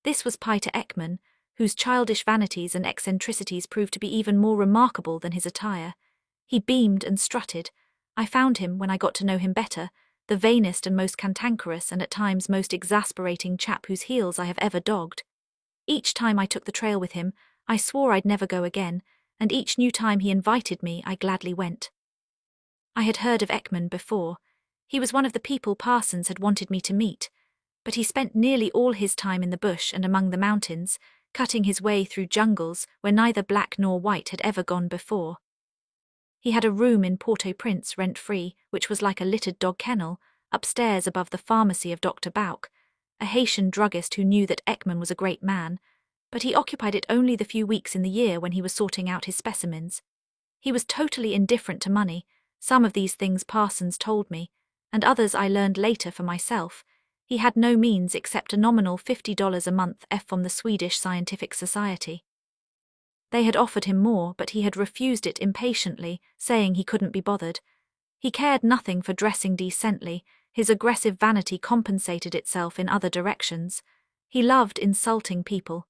This was Peter Ekman, whose childish vanities and eccentricities proved to be even more remarkable than his attire. He beamed and strutted. I found him, when I got to know him better, the vainest and most cantankerous and at times most exasperating chap whose heels I have ever dogged. Each time I took the trail with him, I swore I'd never go again, and each new time he invited me, I gladly went. I had heard of Ekman before. He was one of the people Parsons had wanted me to meet, but he spent nearly all his time in the bush and among the mountains, cutting his way through jungles where neither black nor white had ever gone before. He had a room in Port-au-Prince rent-free, which was like a littered dog kennel, upstairs above the pharmacy of Dr. Bauck, a Haitian druggist who knew that Ekman was a great man, but he occupied it only the few weeks in the year when he was sorting out his specimens. He was totally indifferent to money. Some of these things Parsons told me, and others I learned later for myself. He had no means except a nominal $50 a month from the Swedish Scientific Society. They had offered him more, but he had refused it impatiently, saying he couldn't be bothered. He cared nothing for dressing decently. His aggressive vanity compensated itself in other directions. He loved insulting people.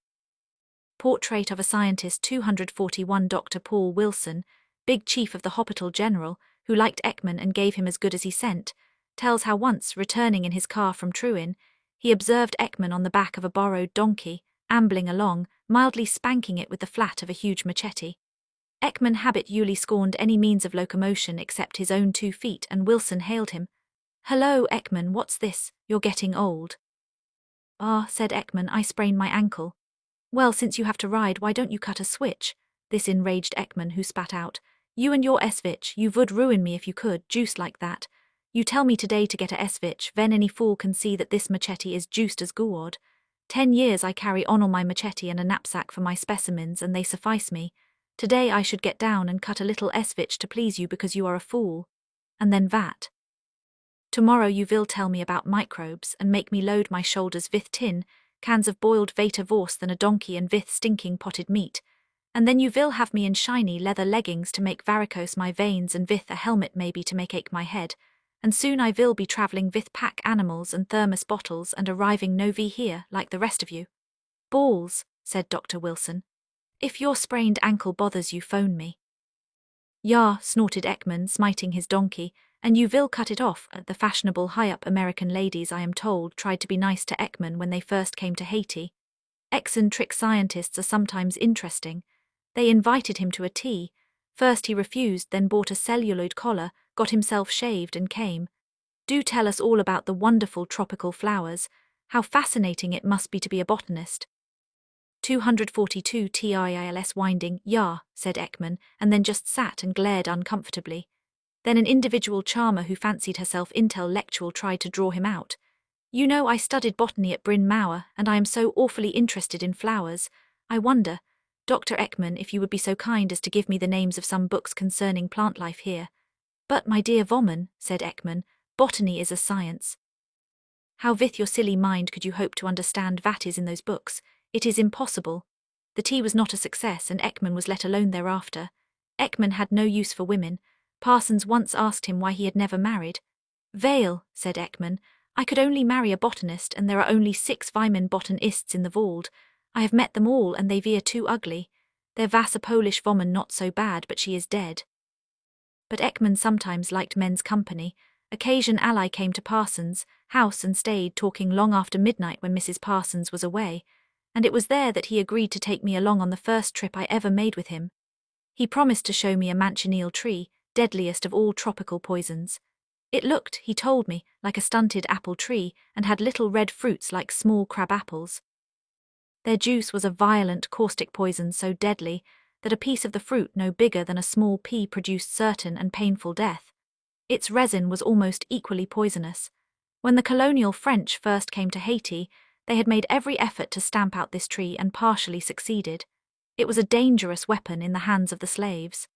Portrait of a Scientist 241. Dr. Paul Wilson, big chief of the Hospital General, who liked Ekman and gave him as good as he sent, tells how once, returning in his car from Truin, he observed Ekman on the back of a borrowed donkey, ambling along, mildly spanking it with the flat of a huge machete. Ekman habitually scorned any means of locomotion except his own 2 feet, and Wilson hailed him. "Hello, Ekman, what's this? You're getting old." "Ah," said Ekman, "I sprained my ankle." "Well, since you have to ride, why don't you cut a switch?" This enraged Ekman, who spat out. "You and your svich, you would ruin me if you could, juiced like that. You tell me today to get a svich, then any fool can see that this machete is juiced as guad. 10 years I carry on all my machete and a knapsack for my specimens, and they suffice me. Today I should get down and cut a little svich to please you because you are a fool. And then that. Tomorrow you will tell me about microbes and make me load my shoulders with tin, cans of boiled veta vorse than a donkey and with stinking potted meat. And then you will have me in shiny leather leggings to make varicose my veins and with a helmet maybe to make ache my head. And soon I will be travelling with pack animals and thermos bottles and arriving novi here like the rest of you." "Balls," said Dr. Wilson. "If your sprained ankle bothers you, phone me." "Ja," snorted Ekman, smiting his donkey, "and you will cut it off." The fashionable high-up American ladies, I am told, tried to be nice to Ekman when they first came to Haiti. Eccentric scientists are sometimes interesting. They invited him to a tea. First he refused, then bought a celluloid collar, got himself shaved and came. "Do tell us all about the wonderful tropical flowers. How fascinating it must be to be a botanist." 242 TILS winding, "Ja," said Ekman, and then just sat and glared uncomfortably. Then an individual charmer who fancied herself intellectual tried to draw him out. "You know, I studied botany at Bryn Mawr, and I am so awfully interested in flowers. I wonder, Dr. Ekman, if you would be so kind as to give me the names of some books concerning plant life here." "But, my dear Voman," said Ekman, "botany is a science. How with your silly mind could you hope to understand what is in those books? It is impossible." The tea was not a success, and Ekman was let alone thereafter. Ekman had no use for women. Parsons once asked him why he had never married. "Vale," said Ekman, "I could only marry a botanist, and there are only 6 women botanists in the world. I have met them all, and they veer too ugly. There was a Polish woman not so bad, but she is dead." But Ekman sometimes liked men's company. Occasion ally came to Parsons' house and stayed talking long after midnight when Mrs. Parsons was away, and it was there that he agreed to take me along on the first trip I ever made with him. He promised to show me a manchineel tree, deadliest of all tropical poisons. It looked, he told me, like a stunted apple tree and had little red fruits like small crab apples. Their juice was a violent caustic poison so deadly that a piece of the fruit no bigger than a small pea produced certain and painful death. Its resin was almost equally poisonous. When the colonial French first came to Haiti, they had made every effort to stamp out this tree and partially succeeded. It was a dangerous weapon in the hands of the slaves.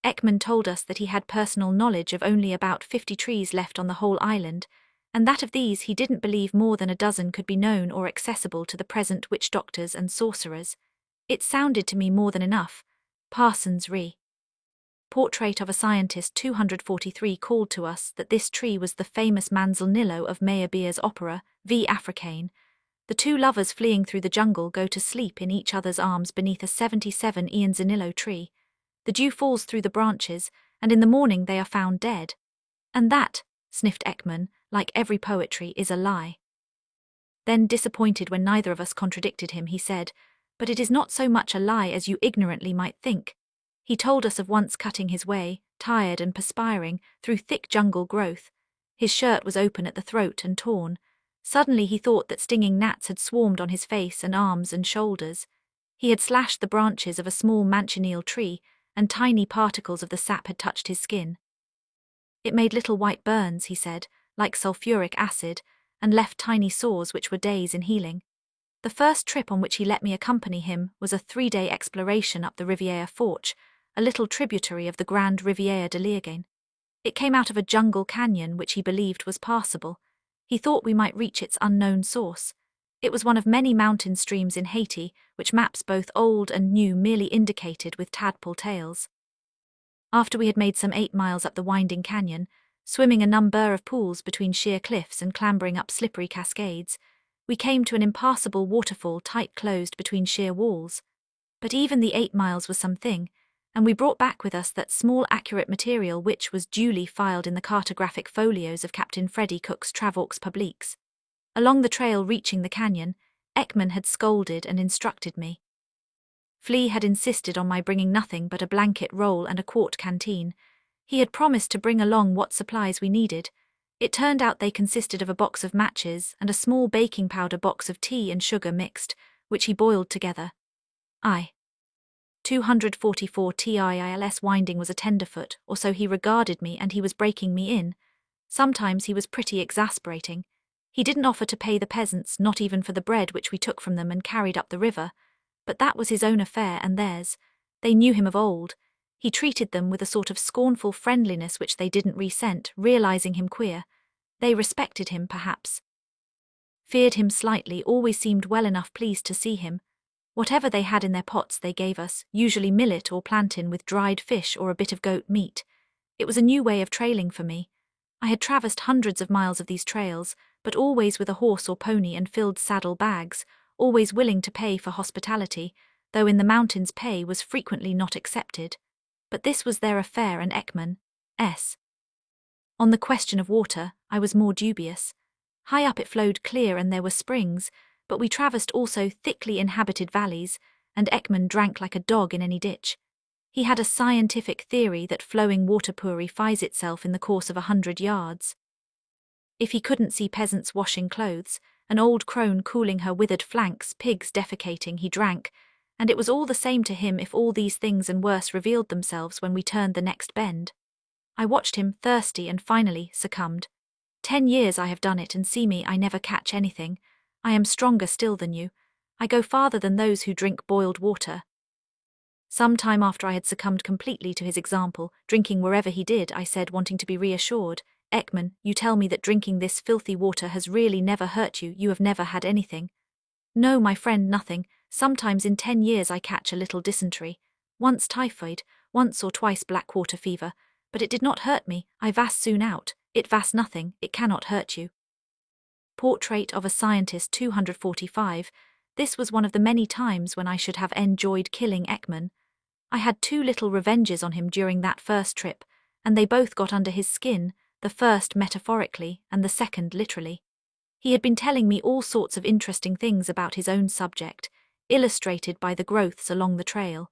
Ekman told us that he had personal knowledge of only about 50 trees left on the whole island, and that of these he didn't believe more than a dozen could be known or accessible to the present witch doctors and sorcerers. It sounded to me more than enough. Parsons re. Portrait of a Scientist 243 called to us that this tree was the famous Manzanillo of Meyerbeer's opera, V. Africaine. The 2 lovers fleeing through the jungle go to sleep in each other's arms beneath a 77 Ianzanillo tree. The dew falls through the branches, and in the morning they are found dead. "And that," sniffed Ekman, "like every poetry, is a lie." Then, disappointed when neither of us contradicted him, he said, "But it is not so much a lie as you ignorantly might think." He told us of once cutting his way, tired and perspiring, through thick jungle growth. His shirt was open at the throat and torn. Suddenly he thought that stinging gnats had swarmed on his face and arms and shoulders. He had slashed the branches of a small manchineel tree, and tiny particles of the sap had touched his skin. It made little white burns, he said, like sulfuric acid, and left tiny sores which were days in healing. The first trip on which he let me accompany him was a 3-day exploration up the Riviera Forch, a little tributary of the Grand Riviera de Liagan. It came out of a jungle canyon which he believed was passable. He thought we might reach its unknown source. It was one of many mountain streams in Haiti, which maps both old and new merely indicated with tadpole tails. After we had made some 8 miles up the winding canyon, swimming a number of pools between sheer cliffs and clambering up slippery cascades, we came to an impassable waterfall tight-closed between sheer walls. But even the 8 miles was something, and we brought back with us that small accurate material which was duly filed in the cartographic folios of Captain Freddie Cook's Travaux Publiques. Along the trail reaching the canyon, Ekman had scolded and instructed me. Flea had insisted on my bringing nothing but a blanket roll and a quart canteen. He had promised to bring along what supplies we needed. It turned out they consisted of a box of matches and a small baking powder box of tea and sugar mixed, which he boiled together. 244 TILS winding was a tenderfoot, or so he regarded me, and he was breaking me in. Sometimes he was pretty exasperating. He didn't offer to pay the peasants, not even for the bread which we took from them and carried up the river. But that was his own affair and theirs. They knew him of old. He treated them with a sort of scornful friendliness which they didn't resent, realizing him queer. They respected him, perhaps. Feared him slightly, always seemed well enough pleased to see him. Whatever they had in their pots they gave us, usually millet or plantain with dried fish or a bit of goat meat. It was a new way of trailing for me. I had traversed hundreds of miles of these trails, but always with a horse or pony and filled saddle bags, always willing to pay for hospitality, though in the mountains pay was frequently not accepted. But this was their affair, and Ekman's. On the question of water, I was more dubious. High up it flowed clear and there were springs, but we traversed also thickly inhabited valleys, and Ekman drank like a dog in any ditch. He had a scientific theory that flowing water purifies itself in the course of 100 yards. If he couldn't see peasants washing clothes, an old crone cooling her withered flanks, pigs defecating, he drank, and it was all the same to him if all these things and worse revealed themselves when we turned the next bend. I watched him, thirsty, and finally succumbed. 10 years I have done it, and see me, I never catch anything. I am stronger still than you. I go farther than those who drink boiled water. Some time after I had succumbed completely to his example, drinking wherever he did, I said, wanting to be reassured, Ekman, you tell me that drinking this filthy water has really never hurt you, you have never had anything. No, my friend, nothing. Sometimes in 10 years I catch a little dysentery. Once typhoid, once or twice black water fever, but it did not hurt me, I vas soon out, it vas nothing, it cannot hurt you. Portrait of a Scientist 245, this was one of the many times when I should have enjoyed killing Ekman. I had 2 little revenges on him during that first trip, and they both got under his skin, the first metaphorically and the second literally. He had been telling me all sorts of interesting things about his own subject, illustrated by the growths along the trail.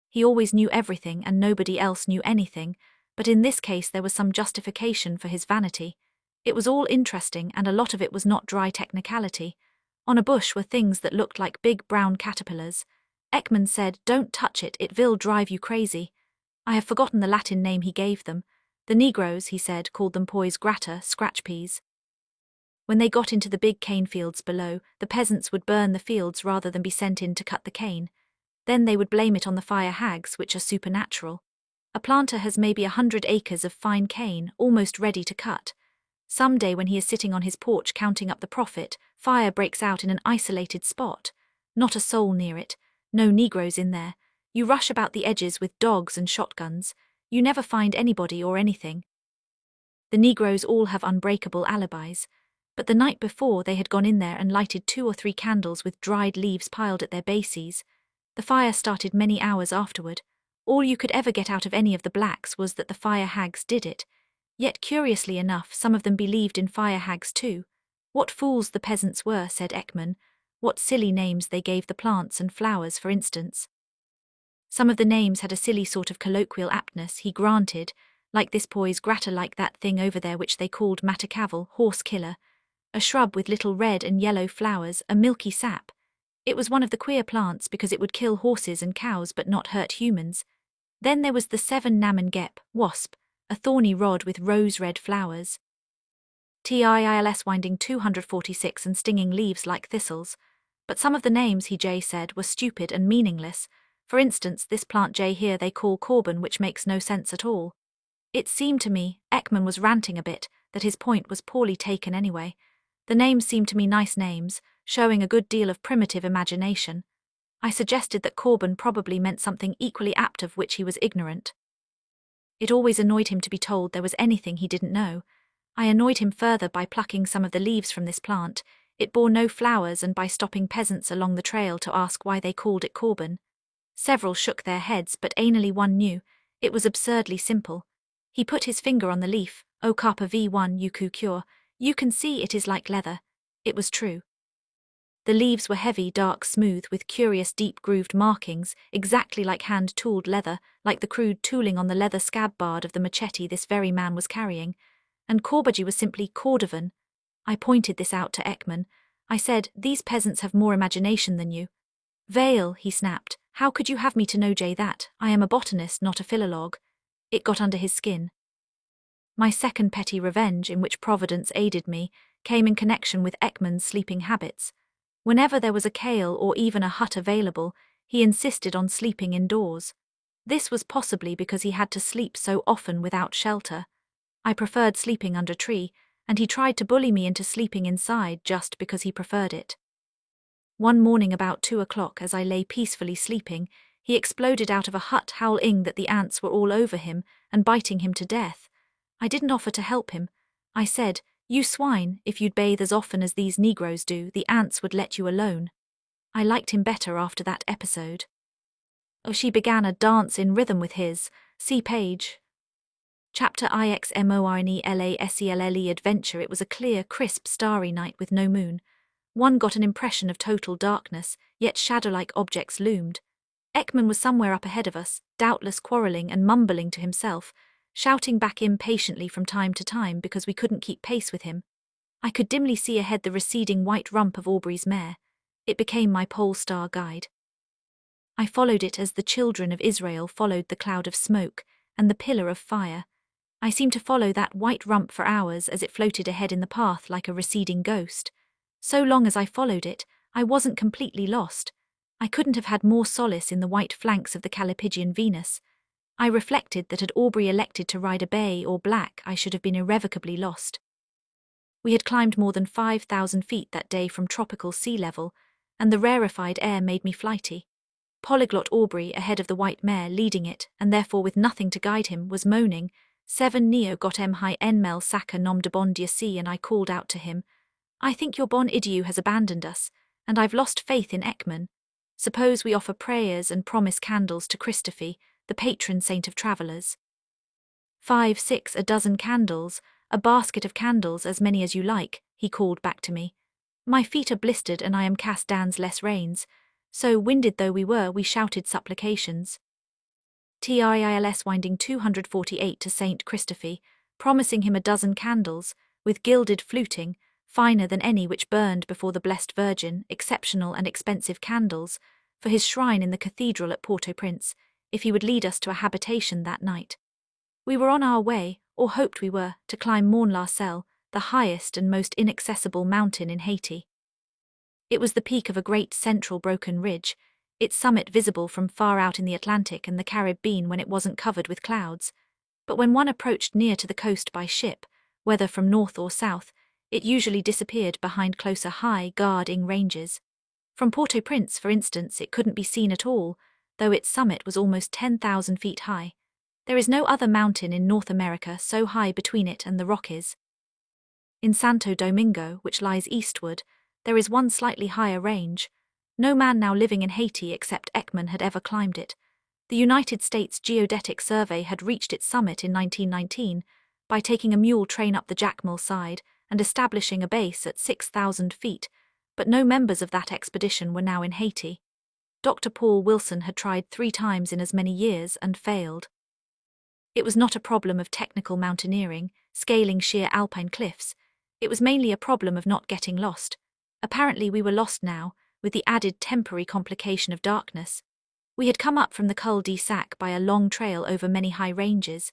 He always knew everything and nobody else knew anything, but in this case there was some justification for his vanity. It was all interesting, and a lot of it was not dry technicality. On a bush were things that looked like big brown caterpillars. Ekman said, don't touch it, it will drive you crazy. I have forgotten the Latin name he gave them. The Negroes, he said, called them pois gratta, scratch peas. When they got into the big cane fields below, the peasants would burn the fields rather than be sent in to cut the cane. Then they would blame it on the fire hags, which are supernatural. A planter has maybe 100 acres of fine cane, almost ready to cut. Some day when he is sitting on his porch counting up the profit, fire breaks out in an isolated spot. Not a soul near it, no Negroes in there. You rush about the edges with dogs and shotguns. You never find anybody or anything. The Negroes all have unbreakable alibis. But the night before they had gone in there and lighted 2 or 3 candles with dried leaves piled at their bases. The fire started many hours afterward. All you could ever get out of any of the blacks was that the fire hags did it. Yet curiously enough, some of them believed in fire hags too. What fools the peasants were, said Ekman. What silly names they gave the plants and flowers, for instance. Some of the names had a silly sort of colloquial aptness, he granted, like this pois gratta, like that thing over there which they called matacaval, horse killer, a shrub with little red and yellow flowers, a milky sap. It was one of the queer plants because it would kill horses and cows but not hurt humans. Then there was the 7 namengep, wasp, a thorny rod with rose-red flowers. TILS winding 246 and stinging leaves like thistles. But some of the names, he said, were stupid and meaningless. For instance, this plant J here they call corbin, which makes no sense at all. It seemed to me, Ekman was ranting a bit, that his point was poorly taken anyway. The names seemed to me nice names, showing a good deal of primitive imagination. I suggested that Corbin probably meant something equally apt of which he was ignorant. It always annoyed him to be told there was anything he didn't know. I annoyed him further by plucking some of the leaves from this plant. It bore no flowers, and by stopping peasants along the trail to ask why they called it Corbin. Several shook their heads, but anally one knew. It was absurdly simple. He put his finger on the leaf. O Carpa V1 Yuku Cure. You can see it is like leather. It was true. The leaves were heavy, dark, smooth, with curious deep-grooved markings, exactly like hand-tooled leather, like the crude tooling on the leather scab-bard of the machete this very man was carrying. And Corbagy was simply Cordovan. I pointed this out to Ekman. I said, "These peasants have more imagination than you." "Vale," he snapped, "how could you have me to know that? I am a botanist, not a philologue." It got under his skin. My second petty revenge, in which Providence aided me, came in connection with Ekman's sleeping habits. Whenever there was a kail or even a hut available, he insisted on sleeping indoors. This was possibly because he had to sleep so often without shelter. I preferred sleeping under tree, and he tried to bully me into sleeping inside just because he preferred it. One morning about 2 o'clock, as I lay peacefully sleeping, he exploded out of a hut howling that the ants were all over him and biting him to death. I didn't offer to help him. I said, "You swine, if you'd bathe as often as these Negroes do, the ants would let you alone." I liked him better after that episode. She began a dance in rhythm with his. See page. Chapter IXMORNELASELLE Adventure. It was a clear, crisp, starry night with no moon. One got an impression of total darkness, yet shadow-like objects loomed. Ekman was somewhere up ahead of us, doubtless quarrelling and mumbling to himself, shouting back impatiently from time to time because we couldn't keep pace with him. I could dimly see ahead the receding white rump of Aubrey's mare. It became my pole star guide. I followed it as the children of Israel followed the cloud of smoke and the pillar of fire. I seemed to follow that white rump for hours as it floated ahead in the path like a receding ghost. So long as I followed it, I wasn't completely lost. I couldn't have had more solace in the white flanks of the Callipygian Venus. I reflected that had Aubrey elected to ride a bay or black, I should have been irrevocably lost. We had climbed more than 5,000 feet that day from tropical sea level, and the rarefied air made me flighty. Polyglot Aubrey, ahead of the white mare leading it, and therefore with nothing to guide him, was moaning, "Seven Neo got em high enmel sacca nom de bon Dieu si," and I called out to him, "I think your bon idiot has abandoned us, and I've lost faith in Ekman. Suppose we offer prayers and promise candles to Christophe, the patron saint of travellers." 5, 6, a dozen candles, a basket of candles, as many as you like, he called back to me. My feet are blistered and I am cast dans les reins, so winded though we were, we shouted supplications. TILS winding 248 to Saint Christophe, promising him a dozen candles, with gilded fluting, finer than any which burned before the Blessed Virgin, exceptional and expensive candles, for his shrine in the cathedral at Port-au-Prince, if he would lead us to a habitation that night. We were on our way, or hoped we were, to climb Mont La Selle, the highest and most inaccessible mountain in Haiti. It was the peak of a great central broken ridge, its summit visible from far out in the Atlantic and the Caribbean when it wasn't covered with clouds. But when one approached near to the coast by ship, whether from north or south, it usually disappeared behind closer high guarding ranges. From Port-au-Prince, for instance, it couldn't be seen at all, though its summit was almost 10,000 feet high. There is no other mountain in North America so high between it and the Rockies. In Santo Domingo, which lies eastward, there is one slightly higher range. No man now living in Haiti except Ekman had ever climbed it. The United States Geodetic Survey had reached its summit in 1919 by taking a mule train up the Jacmel side and establishing a base at 6,000 feet, but no members of that expedition were now in Haiti. Dr. Paul Wilson had tried 3 times in as many years and failed. It was not a problem of technical mountaineering, scaling sheer alpine cliffs. It was mainly a problem of not getting lost. Apparently we were lost now, with the added temporary complication of darkness. We had come up from the cul-de-sac by a long trail over many high ranges.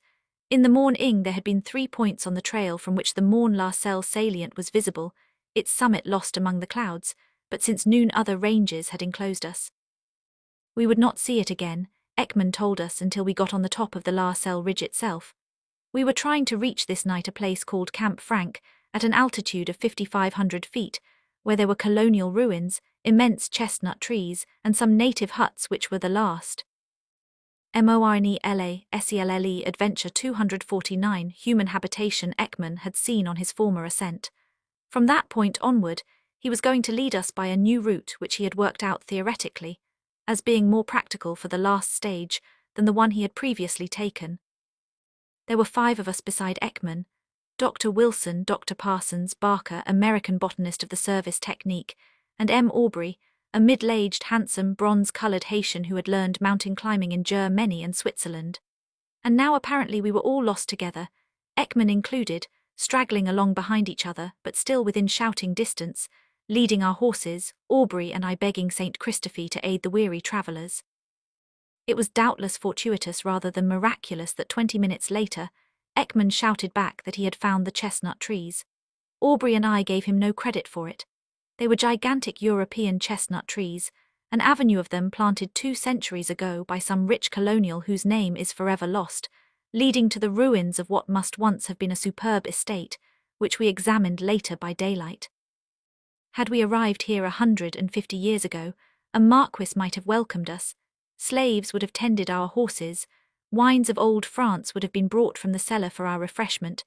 In the morning there had been 3 points on the trail from which the Mont La Selle salient was visible, its summit lost among the clouds, but since noon other ranges had enclosed us. We would not see it again, Ekman told us, until we got on the top of the La Selle ridge itself. We were trying to reach this night a place called Camp Frank, at an altitude of 5,500 feet, where there were colonial ruins, immense chestnut trees, and some native huts which were the last. MORNELA Adventure 249 Human Habitation Ekman had seen on his former ascent. From that point onward, he was going to lead us by a new route which he had worked out theoretically, as being more practical for the last stage than the one he had previously taken. There were 5 of us beside Ekman: Dr. Wilson, Dr. Parsons, Barker, American botanist of the Service Technique, and M. Aubrey, a middle-aged, handsome, bronze-coloured Haitian who had learned mountain climbing in Germany and Switzerland. And now apparently we were all lost together, Ekman included, straggling along behind each other but still within shouting distance, leading our horses, Aubrey and I begging St. Christopher to aid the weary travellers. It was doubtless fortuitous rather than miraculous that 20 minutes later, Ekman shouted back that he had found the chestnut trees. Aubrey and I gave him no credit for it. They were gigantic European chestnut trees, an avenue of them planted 2 centuries ago by some rich colonial whose name is forever lost, leading to the ruins of what must once have been a superb estate, which we examined later by daylight. Had we arrived here 150 years ago, a marquis might have welcomed us, slaves would have tended our horses, wines of old France would have been brought from the cellar for our refreshment,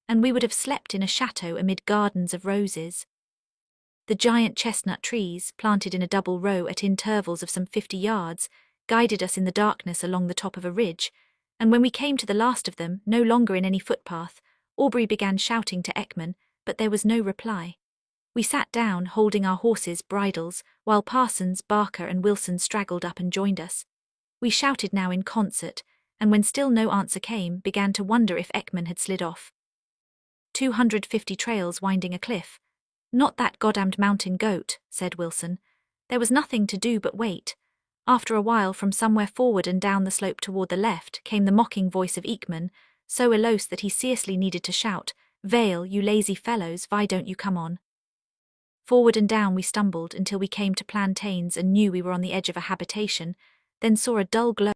and we would have slept in a chateau amid gardens of roses. The giant chestnut trees, planted in a double row at intervals of some 50 yards, guided us in the darkness along the top of a ridge, and when we came to the last of them, no longer in any footpath, Aubrey began shouting to Ekman, but there was no reply. We sat down, holding our horses' bridles, while Parsons, Barker and Wilson straggled up and joined us. We shouted now in concert, and when still no answer came, began to wonder if Ekman had slid off. 250 trails winding a cliff. Not that goddamned mountain goat, said Wilson. There was nothing to do but wait. After a while, from somewhere forward and down the slope toward the left, came the mocking voice of Ekman, so elose that he scarcely needed to shout, "Vale, you lazy fellows, why don't you come on?" Forward and down we stumbled until we came to plantains and knew we were on the edge of a habitation, then saw a dull glow